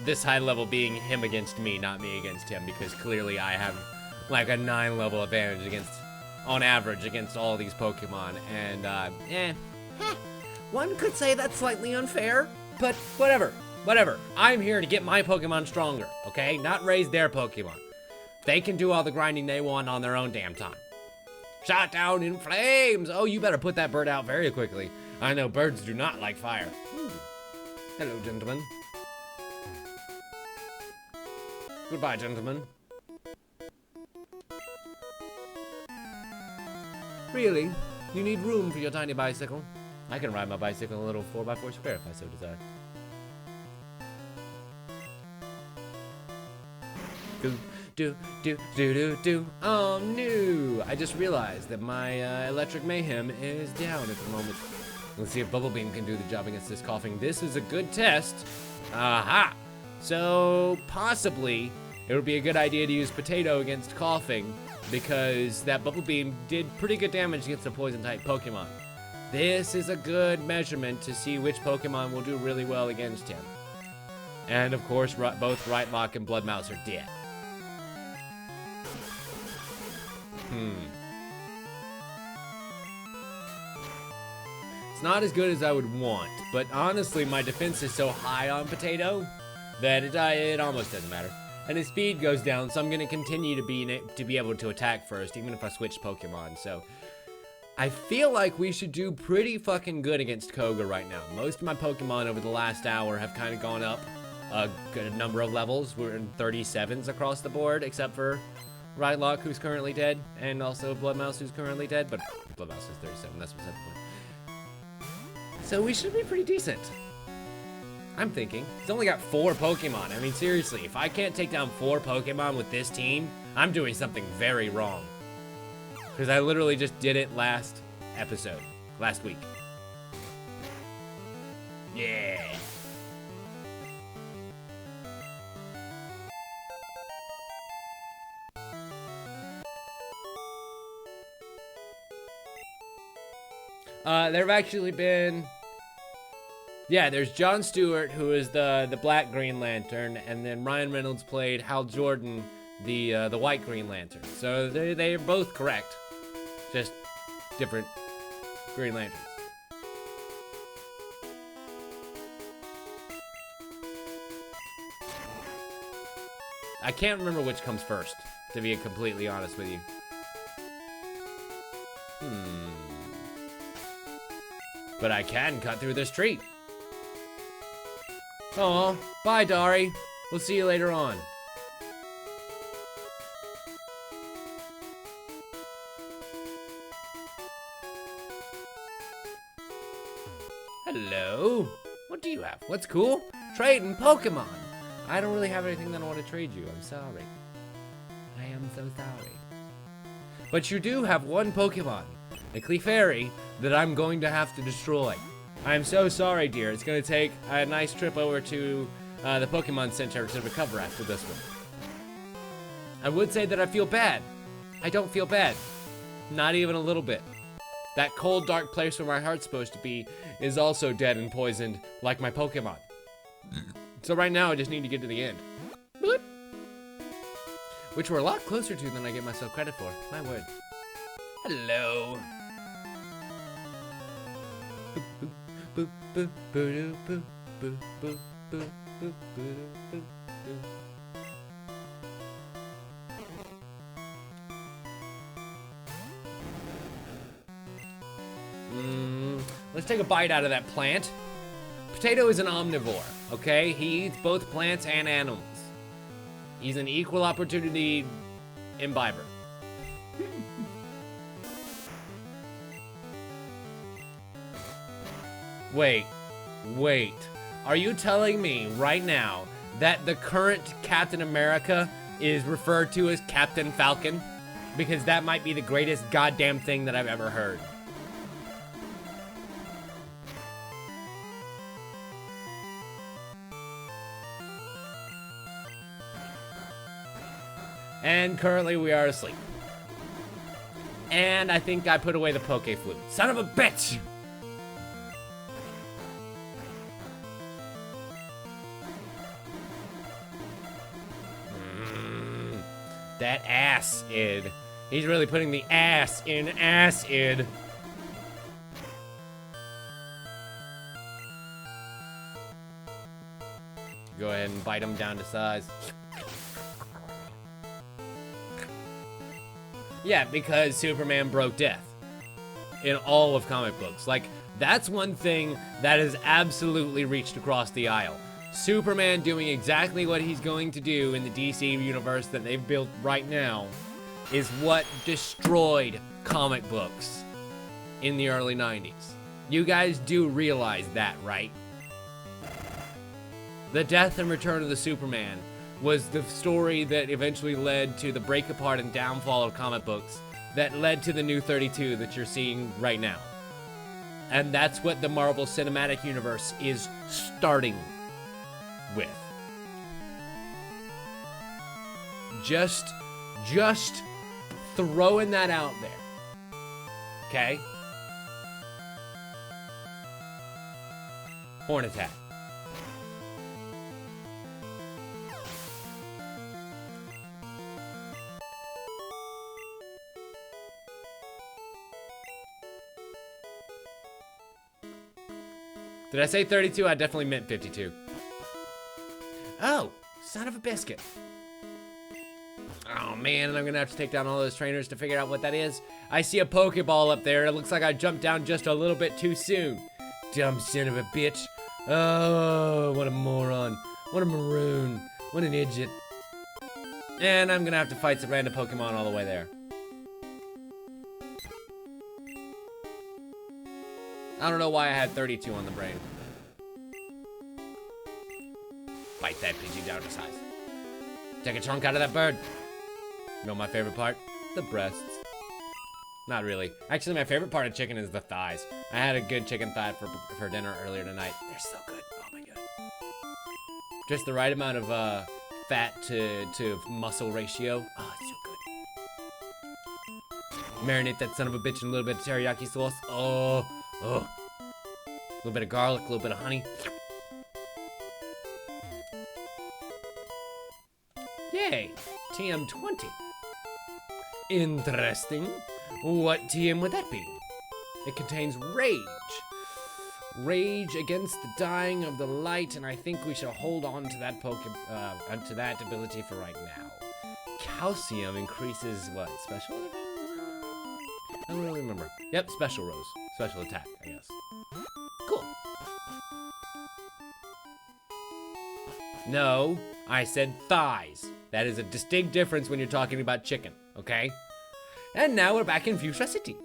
This high level being him against me, not me against him, because clearly I have like a 9 level advantage against, on average, against all these Pokemon. And one could say that's slightly unfair, but whatever. Whatever. I'm here to get my Pokemon stronger, okay? Not raise their Pokemon. They can do all the grinding they want on their own damn time. Shot down in flames! Oh, you better put that bird out very quickly. I know birds do not like fire. Hello, gentlemen. Goodbye, gentlemen. Really? You need room for your tiny bicycle? I can ride my bicycle in a little 4x4 square if I so desire. Do. Oh no! I just realized that my electric mayhem is down at the moment. Let's see if Bubble Beam can do the job against this coughing. This is a good test. Aha! So possibly it would be a good idea to use Potato against coughing, because that Bubble Beam did pretty good damage against a poison type Pokemon. This is a good measurement to see which Pokemon will do really well against him. And of course, both Rightlock and Bloodmouse are dead. It's not as good as I would want, but honestly, my defense is so high on Potato that it almost doesn't matter. And his speed goes down, so I'm gonna continue to be able to attack first, even if I switch Pokemon. So I feel like we should do pretty fucking good against Koga right now. Most of my Pokemon over the last hour have kind of gone up a good number of levels. We're in 37s across the board, except for Rhylock, who's currently dead, and also Bloodmouse, who's currently dead, but Bloodmouse is 37, that's beside the point. So we should be pretty decent. I'm thinking. It's only got 4 Pokemon. I mean, seriously, if I can't take down 4 Pokemon with this team, I'm doing something very wrong. Because I literally just did it last week. Yeah. There have actually been, there's Jon Stewart, who is the Black Green Lantern, and then Ryan Reynolds played Hal Jordan, the White Green Lantern. So they're both correct, just different Green Lanterns. I can't remember which comes first, to be completely honest with you. But I can cut through this tree. Aw, bye, Dari. We'll see you later on. Hello? What do you have? What's cool? Trading Pokemon. I don't really have anything that I want to trade you. I'm sorry. I am so sorry. But you do have one Pokemon, a Clefairy, that I'm going to have to destroy. I'm so sorry, dear. It's going to take a nice trip over to the Pokemon Center to recover after this one. I would say that I feel bad. I don't feel bad. Not even a little bit. That cold, dark place where my heart's supposed to be is also dead and poisoned, like my Pokemon. So right now, I just need to get to the end. Bloop. Which we're a lot closer to than I give myself credit for. My word. Hello. Boop, boop, boop, boop, boop, boop, boop, boop, boop, boop. Let's take a bite out of that plant. Potato is an omnivore, okay? He eats both plants and animals. He's an equal opportunity imbiber. Wait. Are you telling me right now that the current Captain America is referred to as Captain Falcon? Because that might be the greatest goddamn thing that I've ever heard. And currently we are asleep. And I think I put away the poke flute. Son of a bitch! That acid. He's really putting the ass in acid. Go ahead and bite him down to size. Yeah, because Superman broke death in all of comic books. Like, that's one thing that has absolutely reached across the aisle. Superman doing exactly what he's going to do in the DC universe that they've built right now is what destroyed comic books in the early 90s. You guys do realize that, right? The death and return of the Superman was the story that eventually led to the break apart and downfall of comic books that led to the new 32 that you're seeing right now. And that's what the Marvel Cinematic Universe is starting with. Just throwing that out there. Okay? Horn attack. Did I say 32? I definitely meant 52. Oh, son of a biscuit. Oh man, and I'm gonna have to take down all those trainers to figure out what that is. I see a Pokeball up there. It looks like I jumped down just a little bit too soon. Dumb son of a bitch. Oh, what a moron. What a maroon. What an idiot. And I'm gonna have to fight some random Pokemon all the way there. I don't know why I had 32 on the brain. Bite that Pidgey down to size. Take a chunk out of that bird. You know my favorite part? The breasts. Not really. Actually, my favorite part of chicken is the thighs. I had a good chicken thigh for dinner earlier tonight. They're so good. Oh my god. Just the right amount of fat to muscle ratio. Oh, it's so good. Marinate that son of a bitch in a little bit of teriyaki sauce. Oh. A little bit of garlic, a little bit of honey. Yay! TM20. Interesting. What TM would that be? It contains rage. Rage against the dying of the light, and I think we should hold on to that to that ability for right now. Calcium increases what? Special? I don't really remember. Yep, special rose. Special attack, I guess. Cool. No, I said thighs. That is a distinct difference when you're talking about chicken, okay? And now we're back in Fuchsia City.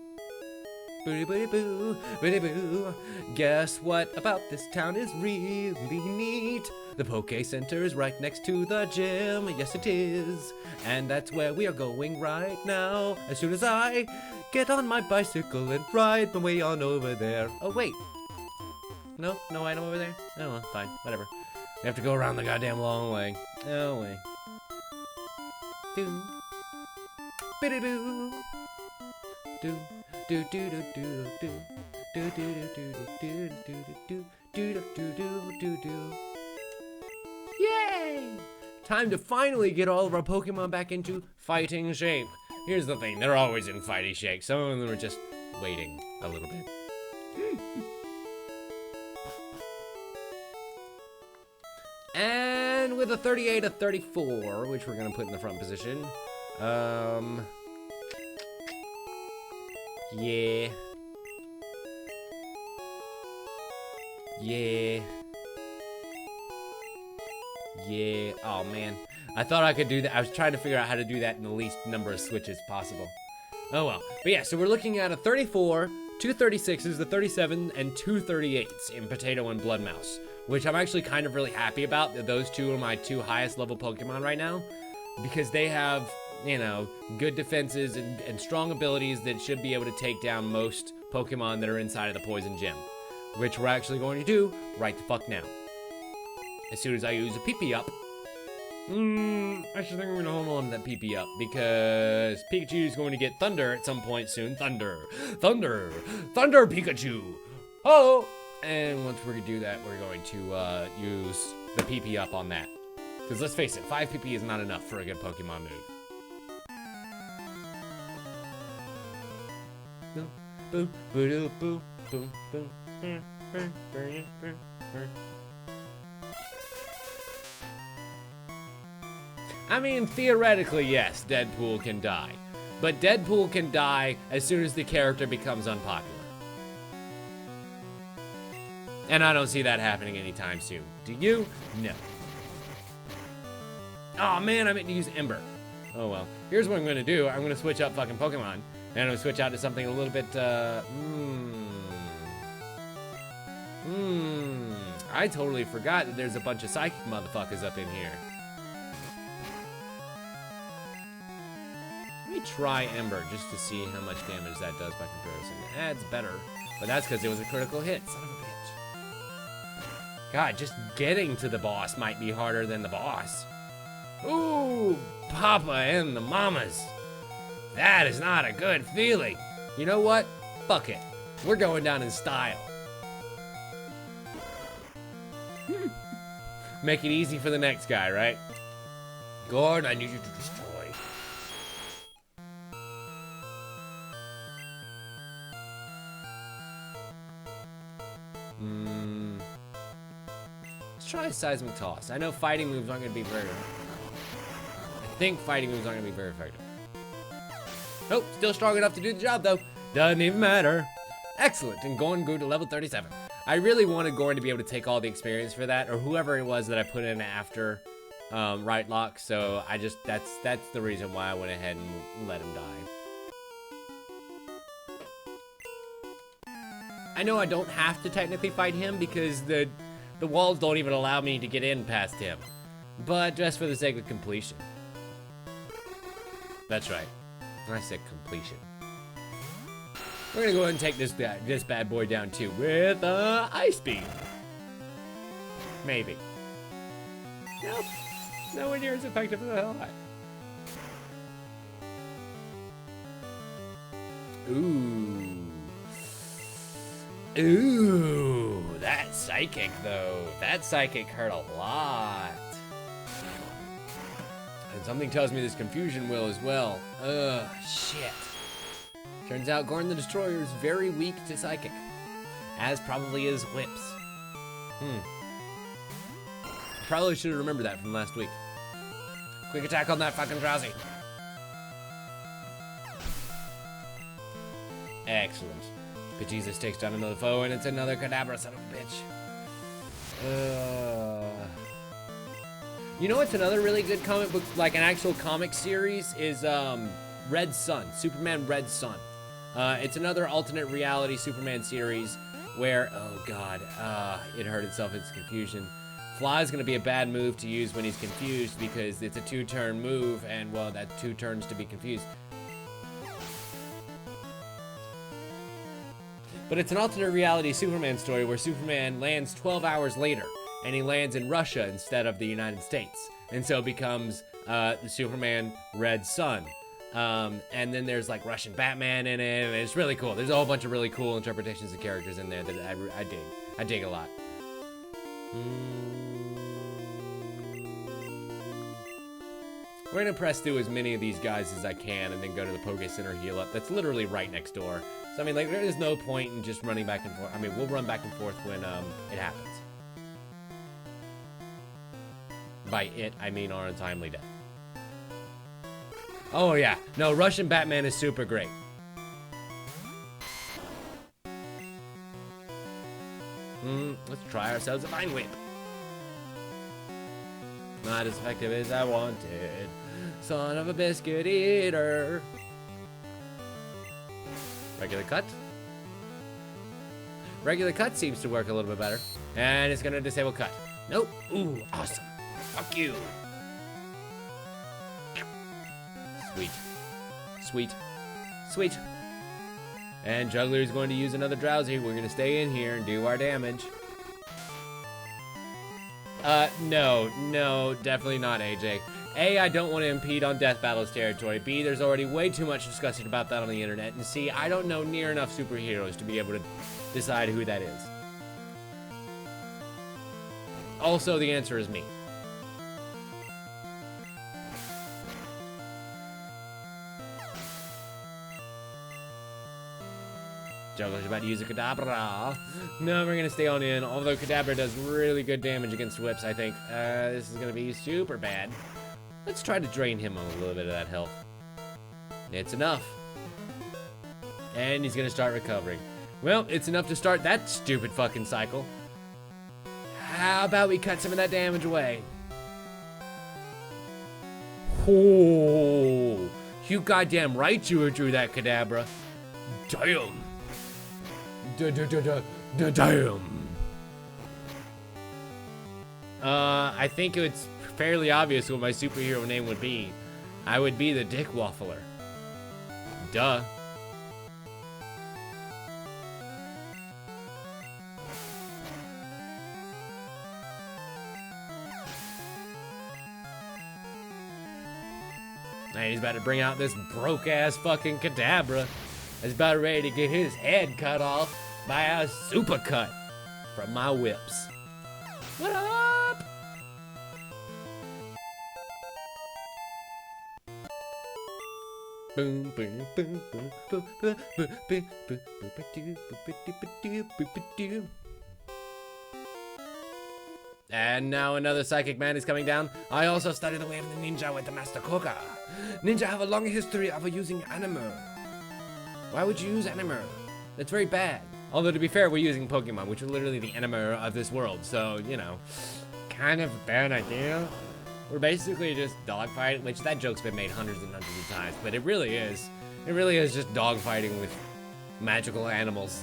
Booty booty boo, booty boo. Guess what about this town is really neat? The Poke Center is right next to the gym. Yes, it is. And that's where we are going right now. As soon as I get on my bicycle and ride my way on over there. Oh, wait. No item over there? Oh, well, fine. Whatever. We have to go around the goddamn long way. Oh, wait. Do. Biddy-boo. Do. Do do do do do. Do do do do do do do do do do do do. Yay! Time to finally get all of our Pokemon back into fighting shape. Here's the thing, they're always in fighting shape. Some of them are just waiting a little bit. And with a 38, a 34, which we're gonna put in the front position. Yeah. Yeah. Yeah. Oh, man. I thought I could do that. I was trying to figure out how to do that in the least number of switches possible. Oh, well. But yeah, so we're looking at a 34, two 36s, a 37, and two 38s in Potato and Blood Mouse, which I'm actually kind of really happy about. That those two are my two highest level Pokemon right now, because they have, you know, good defenses and strong abilities that should be able to take down most Pokemon that are inside of the Poison Gym, which we're actually going to do right the fuck now. As soon as I use a PP up. I should think I'm gonna hold on to that PP up, because Pikachu is going to get Thunder at some point soon. Thunder, Pikachu! Oh! And once we do that, we're going to use the PP up on that. Because let's face it, 5 PP is not enough for a good Pokemon move. I mean, theoretically, yes, Deadpool can die. But Deadpool can die as soon as the character becomes unpopular. And I don't see that happening anytime soon. Do you? No. Oh man, I meant to use Ember. Oh well. Here's what I'm gonna do. I'm gonna switch up fucking Pokemon. And I'm gonna switch out to something a little bit, I totally forgot that there's a bunch of psychic motherfuckers up in here. Let me try Ember just to see how much damage that does by comparison. It's better, but that's because it was a critical hit. Son of a bitch. God, just getting to the boss might be harder than the boss. Ooh, Papa and the Mamas. That is not a good feeling. You know what? Fuck it. We're going down in style. Make it easy for the next guy, right? Gord, I need you to destroy. Let's try a Seismic Toss. I know fighting moves aren't going to be very... I think fighting moves aren't going to be very effective. Nope, still strong enough to do the job, though. Doesn't even matter. Excellent, and Gorn grew to level 37. I really wanted Gorn to be able to take all the experience for that, or whoever it was that I put in after Right Lock, so I just, that's the reason why I went ahead and let him die. I know I don't have to technically fight him because the walls don't even allow me to get in past him, but just for the sake of completion. That's right, I said completion. We're gonna go ahead and take this bad boy down too with Ice Beam. Maybe. Nope. Nowhere near as effective as the hell I. Ooh, that psychic though. That psychic hurt a lot. And something tells me this confusion will as well. Ugh, shit. Turns out Gorn the Destroyer is very weak to psychic, as probably is Whips. Probably should have remembered that from last week. Quick attack on that fucking Drowsy. Excellent. Bejesus takes down another foe, and it's another Kadabra, son of a bitch. You know what's another really good comic book, like an actual comic series, is Red Sun, Superman Red Sun. It's another alternate reality Superman series where, oh god, it hurt itself, it's confusion. Fly is going to be a bad move to use when he's confused because it's a 2-turn move, and well, that's 2 turns to be confused. But it's an alternate reality Superman story where Superman lands 12 hours later, and he lands in Russia instead of the United States, and so becomes the Superman Red Sun. And then there's like Russian Batman in it, and it's really cool. There's a whole bunch of really cool interpretations of characters in there that I dig. I dig a lot. We're gonna press through as many of these guys as I can and then go to the Poké Center heal up. That's literally right next door. So I mean, like, there is no point in just running back and forth. I mean, we'll run back and forth when it happens. By it, I mean our untimely death. Oh yeah, no, Russian Batman is super great. Let's try ourselves a Vine Whip. Not as effective as I wanted. Son of a biscuit eater. Regular cut. Regular cut seems to work a little bit better. And it's gonna disable cut. Nope. Ooh, awesome. Fuck you. Sweet. Sweet. Sweet. And Juggler is going to use another Drowsy. We're gonna stay in here and do our damage. No, definitely not, AJ. A, I don't want to impede on Death Battle's territory. B, there's already way too much discussion about that on the internet. And C, I don't know near enough superheroes to be able to decide who that is. Also, the answer is me. Juggler's about to use a Kadabra. No, we're gonna stay on in, although Kadabra does really good damage against whips, I think. This is gonna be super bad. Let's try to drain him a little bit of that health. It's enough. And he's gonna start recovering. Well, it's enough to start that stupid fucking cycle. How about we cut some of that damage away? Oh, you goddamn right you drew that Kadabra. Damn. Damn. I think it's fairly obvious what my superhero name would be. I would be the Dick Waffler. Duh. And he's about to bring out this broke-ass fucking Kadabra. He's about ready to get his head cut off by a supercut from my whips. What up? Boom, boom, boom, boom, boom, boom, boom, boom, boom. And now another psychic man is coming down. I also studied the way of the ninja with the Master Koga. Ninja have a long history of using anime. Why would you use anime? That's very bad. Although to be fair, we're using Pokemon, which are literally the anime of this world. So, you know, kind of a bad idea. We're basically just dogfighting, which that joke's been made hundreds and hundreds of times, but it really is. It really is just dogfighting with magical animals.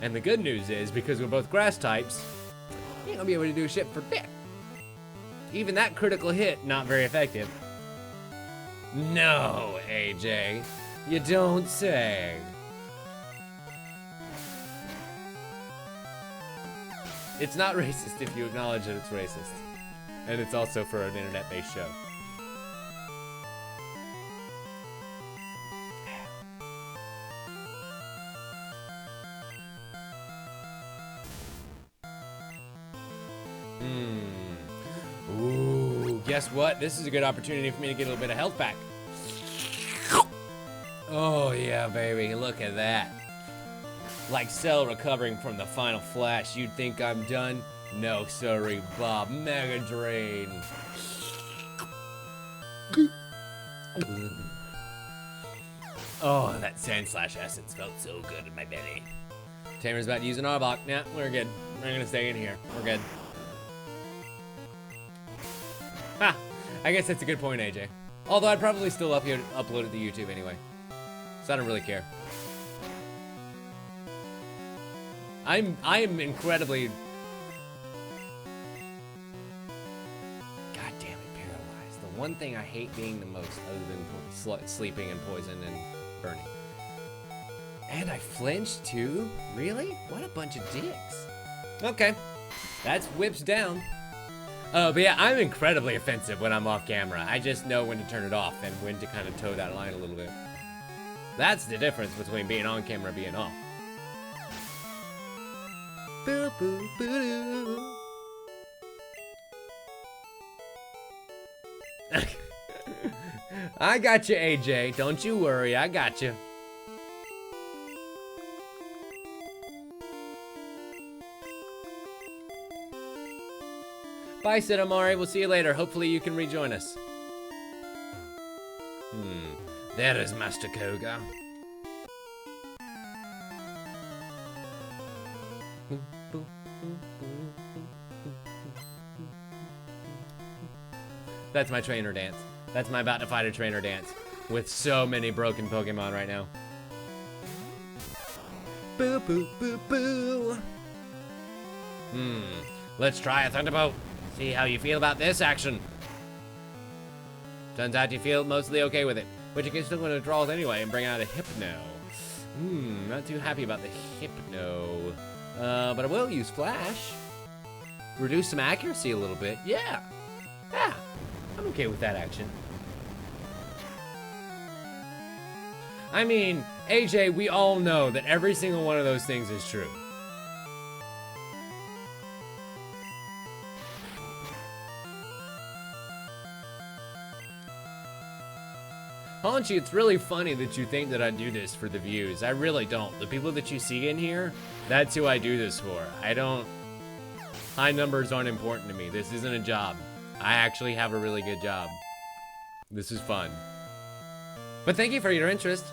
And the good news is, because we're both grass types, you ain't gonna be able to do shit for dick. Even that critical hit, not very effective. No, AJ, you don't say. It's not racist if you acknowledge that it's racist. And it's also for an internet-based show. Ooh, guess what? This is a good opportunity for me to get a little bit of health back. Oh yeah, baby, look at that. Like Cell recovering from the final flash, you'd think I'm done? No, sorry, Bob. Mega Drain. Oh, that Sandslash essence felt so good in my belly. Tamer's about to use an Arbok. Nah, we're good. We're gonna stay in here. We're good. Ha! I guess that's a good point, AJ. Although I'd probably still upload it to YouTube anyway. So I don't really care. I am incredibly... God damn it, paralyzed. The one thing I hate being the most, other than sleeping and poison and burning. And I flinched too? Really? What a bunch of dicks. Okay, that's whips down. But yeah, I'm incredibly offensive when I'm off camera. I just know when to turn it off and when to kind of toe that line a little bit. That's the difference between being on camera and being off. Boo, boo, boo. I got you, AJ. Don't you worry, I got you. Bye, Sid Amari. We'll see you later. Hopefully you can rejoin us. There is Master Koga. That's my trainer dance. That's my about to fight a trainer dance with so many broken Pokemon right now. Boo, boo, boo, boo. Let's try a Thunderbolt. See how you feel about this action. Turns out you feel mostly okay with it, but you can still want to draw it anyway and bring out a Hypno. Not too happy about the Hypno. But I will use Flash. Reduce some accuracy a little bit. Yeah, I'm okay with that action. I mean, AJ, we all know that every single one of those things is true. Haunchy, it's really funny that you think that I do this for the views. I really don't. The people that you see in here, that's who I do this for. I don't... High numbers aren't important to me. This isn't a job. I actually have a really good job. This is fun. But thank you for your interest.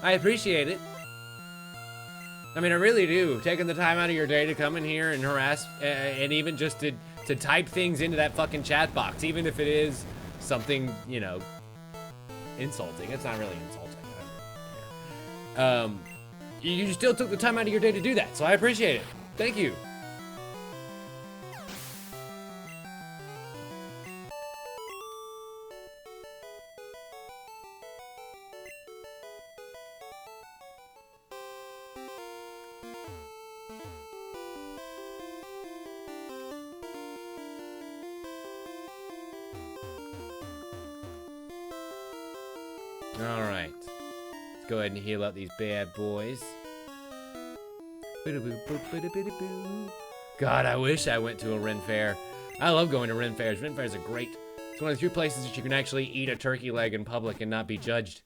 I appreciate it. I mean, I really do. Taking the time out of your day to come in here and harass, and even just to type things into that fucking chat box, even if it is something, you know, insulting. It's not really insulting. You still took the time out of your day to do that, so I appreciate it. Thank you. Alright. Let's go ahead and heal up these bad boys. God, I wish I went to a Ren Fair. I love going to Ren Fairs. Ren Fairs are great. It's one of the few places that you can actually eat a turkey leg in public and not be judged.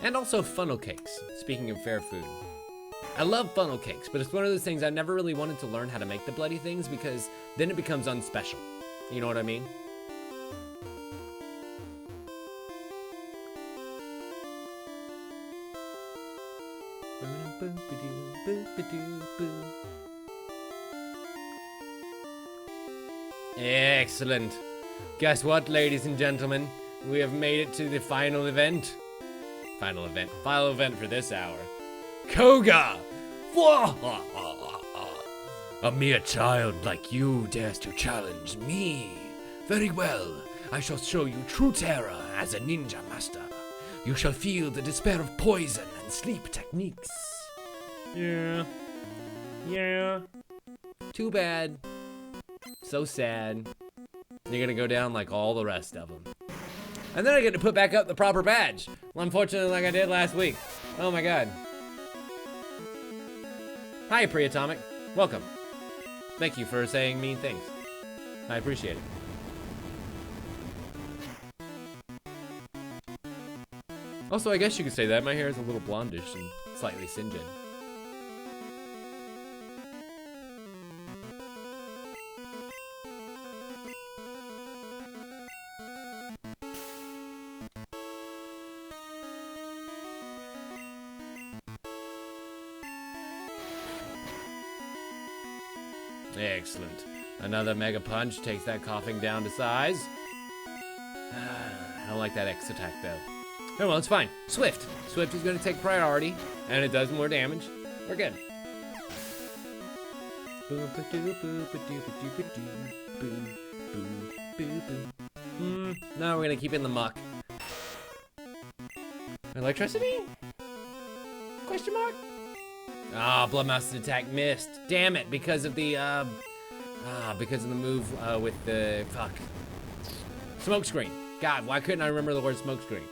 And also funnel cakes, speaking of fair food. I love funnel cakes, but it's one of those things I never really wanted to learn how to make the bloody things because then it becomes unspecial. You know what I mean? Excellent. Guess what, ladies and gentlemen? We have made it to the final event. Final event for this hour. Koga! A mere child like you dares to challenge me. Very well, I shall show you true terror as a ninja master. You shall feel the despair of poison and sleep techniques. Yeah. Too bad. So sad. You're gonna go down like all the rest of them. And then I get to put back up the proper badge. Well, unfortunately, like I did last week. Oh my god. Hi, Pre-Atomic. Welcome. Thank you for saying mean things. I appreciate it. Also, I guess you could say that. My hair is a little blondish and slightly singeing. Excellent. Another Mega Punch takes that coughing down to size. I don't like that X attack though. Oh well, it's fine. Swift. Swift is going to take priority, and it does more damage. We're good. Now we're going to keep in the muck. Electricity? Question mark? Ah, Blood Master's attack missed. Damn it, because of the move with the smoke screen. God, why couldn't I remember the word smoke screen?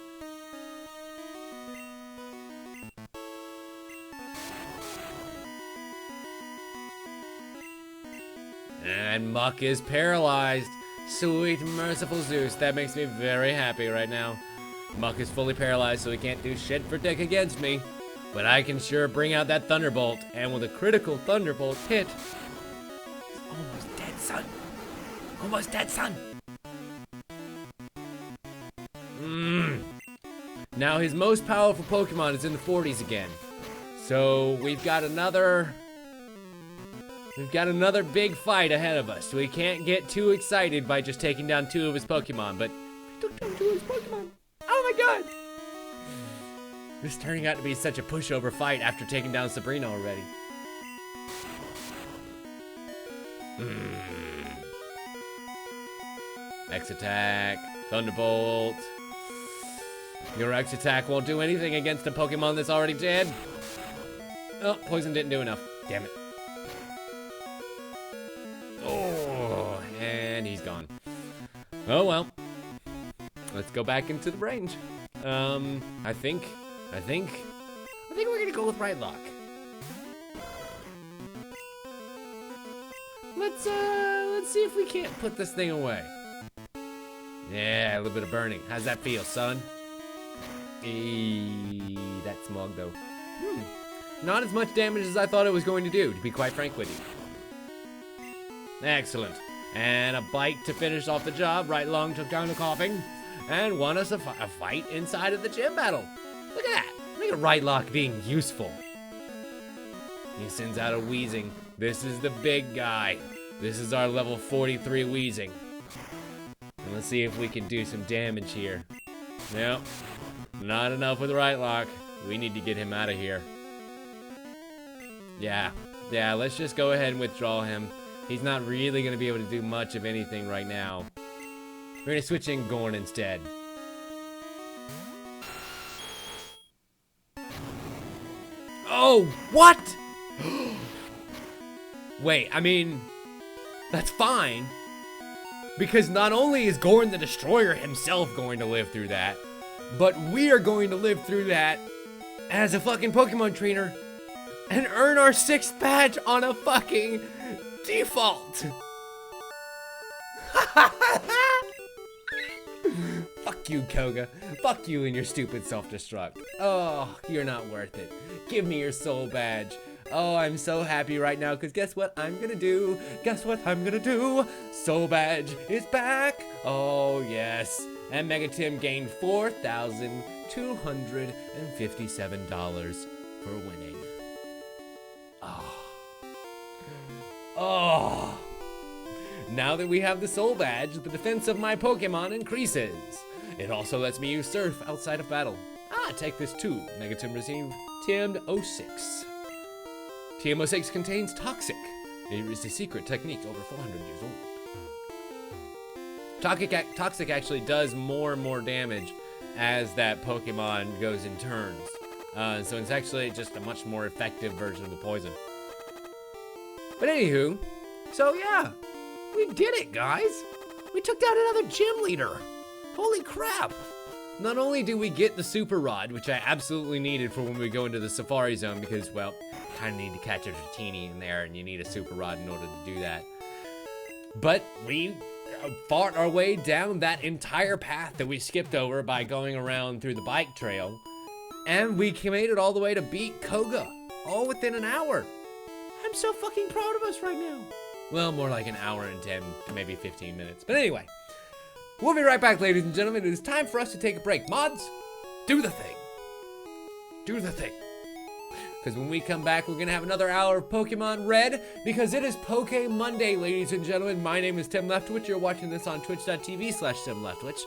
And Muck is paralyzed. Sweet, merciful Zeus. That makes me very happy right now. Muck is fully paralyzed, so he can't do shit for dick against me. But I can sure bring out that Thunderbolt, and with a critical Thunderbolt hit... Almost dead, son. Almost dead, son. Now his most powerful Pokemon is in the 40s again. So we've got another big fight ahead of us. We can't get too excited by just taking down 2 of his Pokemon, but we took down 2 of his Pokemon. Oh my god! This is turning out to be such a pushover fight after taking down Sabrina already. X attack, Thunderbolt. Your X attack won't do anything against a Pokemon that's already dead. Oh, poison didn't do enough. Damn it. Oh, and he's gone. Oh well. Let's go back into the range. I think we're gonna go with right lock. Let's see if we can't put this thing away. Yeah, a little bit of burning. How's that feel, son? That smog though. Not as much damage as I thought it was going to do, to be quite frank with you. Excellent. And a bite to finish off the job. Right Lung took down the coughing and won us a fight inside of the gym battle. Look at that. Look at Right Lock being useful. He sends out a Wheezing. This is the big guy. This is our level 43 Wheezing. And let's see if we can do some damage here. Nope. Not enough with Right Lock. We need to get him out of here. Yeah, let's just go ahead and withdraw him. He's not really going to be able to do much of anything right now. We're going to switch in Gorn instead. Oh, what? Wait, I mean, that's fine. Because not only is Gorn the Destroyer himself going to live through that, but we are going to live through that as a fucking Pokemon trainer and earn our 6th badge on a fucking default. Fuck you, Koga. Fuck you and your stupid self-destruct. Oh, you're not worth it. Give me your soul badge. Oh, I'm so happy right now, because guess what I'm gonna do? Guess what I'm gonna do? Soul badge is back. Oh, yes. And Mega Tim gained $4,257 for winning. Oh. Now that we have the soul badge, the defense of my Pokemon increases. It also lets me use Surf outside of battle. Take this too. Mega Tim received TM06. TM06 contains Toxic. It is a secret technique over 400 years old. Toxic actually does more and more damage as that Pokemon goes in turns. So it's actually just a much more effective version of the poison. But anywho, so yeah, we did it, guys. We took down another gym leader. Holy crap. Not only do we get the Super Rod, which I absolutely needed for when we go into the Safari Zone because, well, kind of need to catch a Dratini in there and you need a Super Rod in order to do that. But we fought our way down that entire path that we skipped over by going around through the bike trail. And we made it all the way to beat Koga, all within an hour. I'm so fucking proud of us right now. Well, more like an hour and 10 to maybe 15 minutes. But anyway, we'll be right back, ladies and gentlemen. It is time for us to take a break. Mods, do the thing. Do the thing. Because when we come back, we're going to have another hour of Pokemon Red because it is Poke Monday, ladies and gentlemen. My name is Tim Leftwich. You're watching this on twitch.tv/TimLeftwich.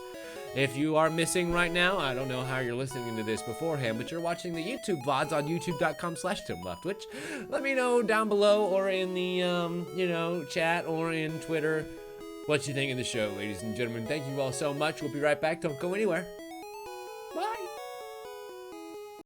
If you are missing right now, I don't know how you're listening to this beforehand, but you're watching the YouTube VODs on youtube.com/TimLeftwich. Let me know down below or in the, chat or in Twitter what you think of the show, ladies and gentlemen. Thank you all so much. We'll be right back. Don't go anywhere.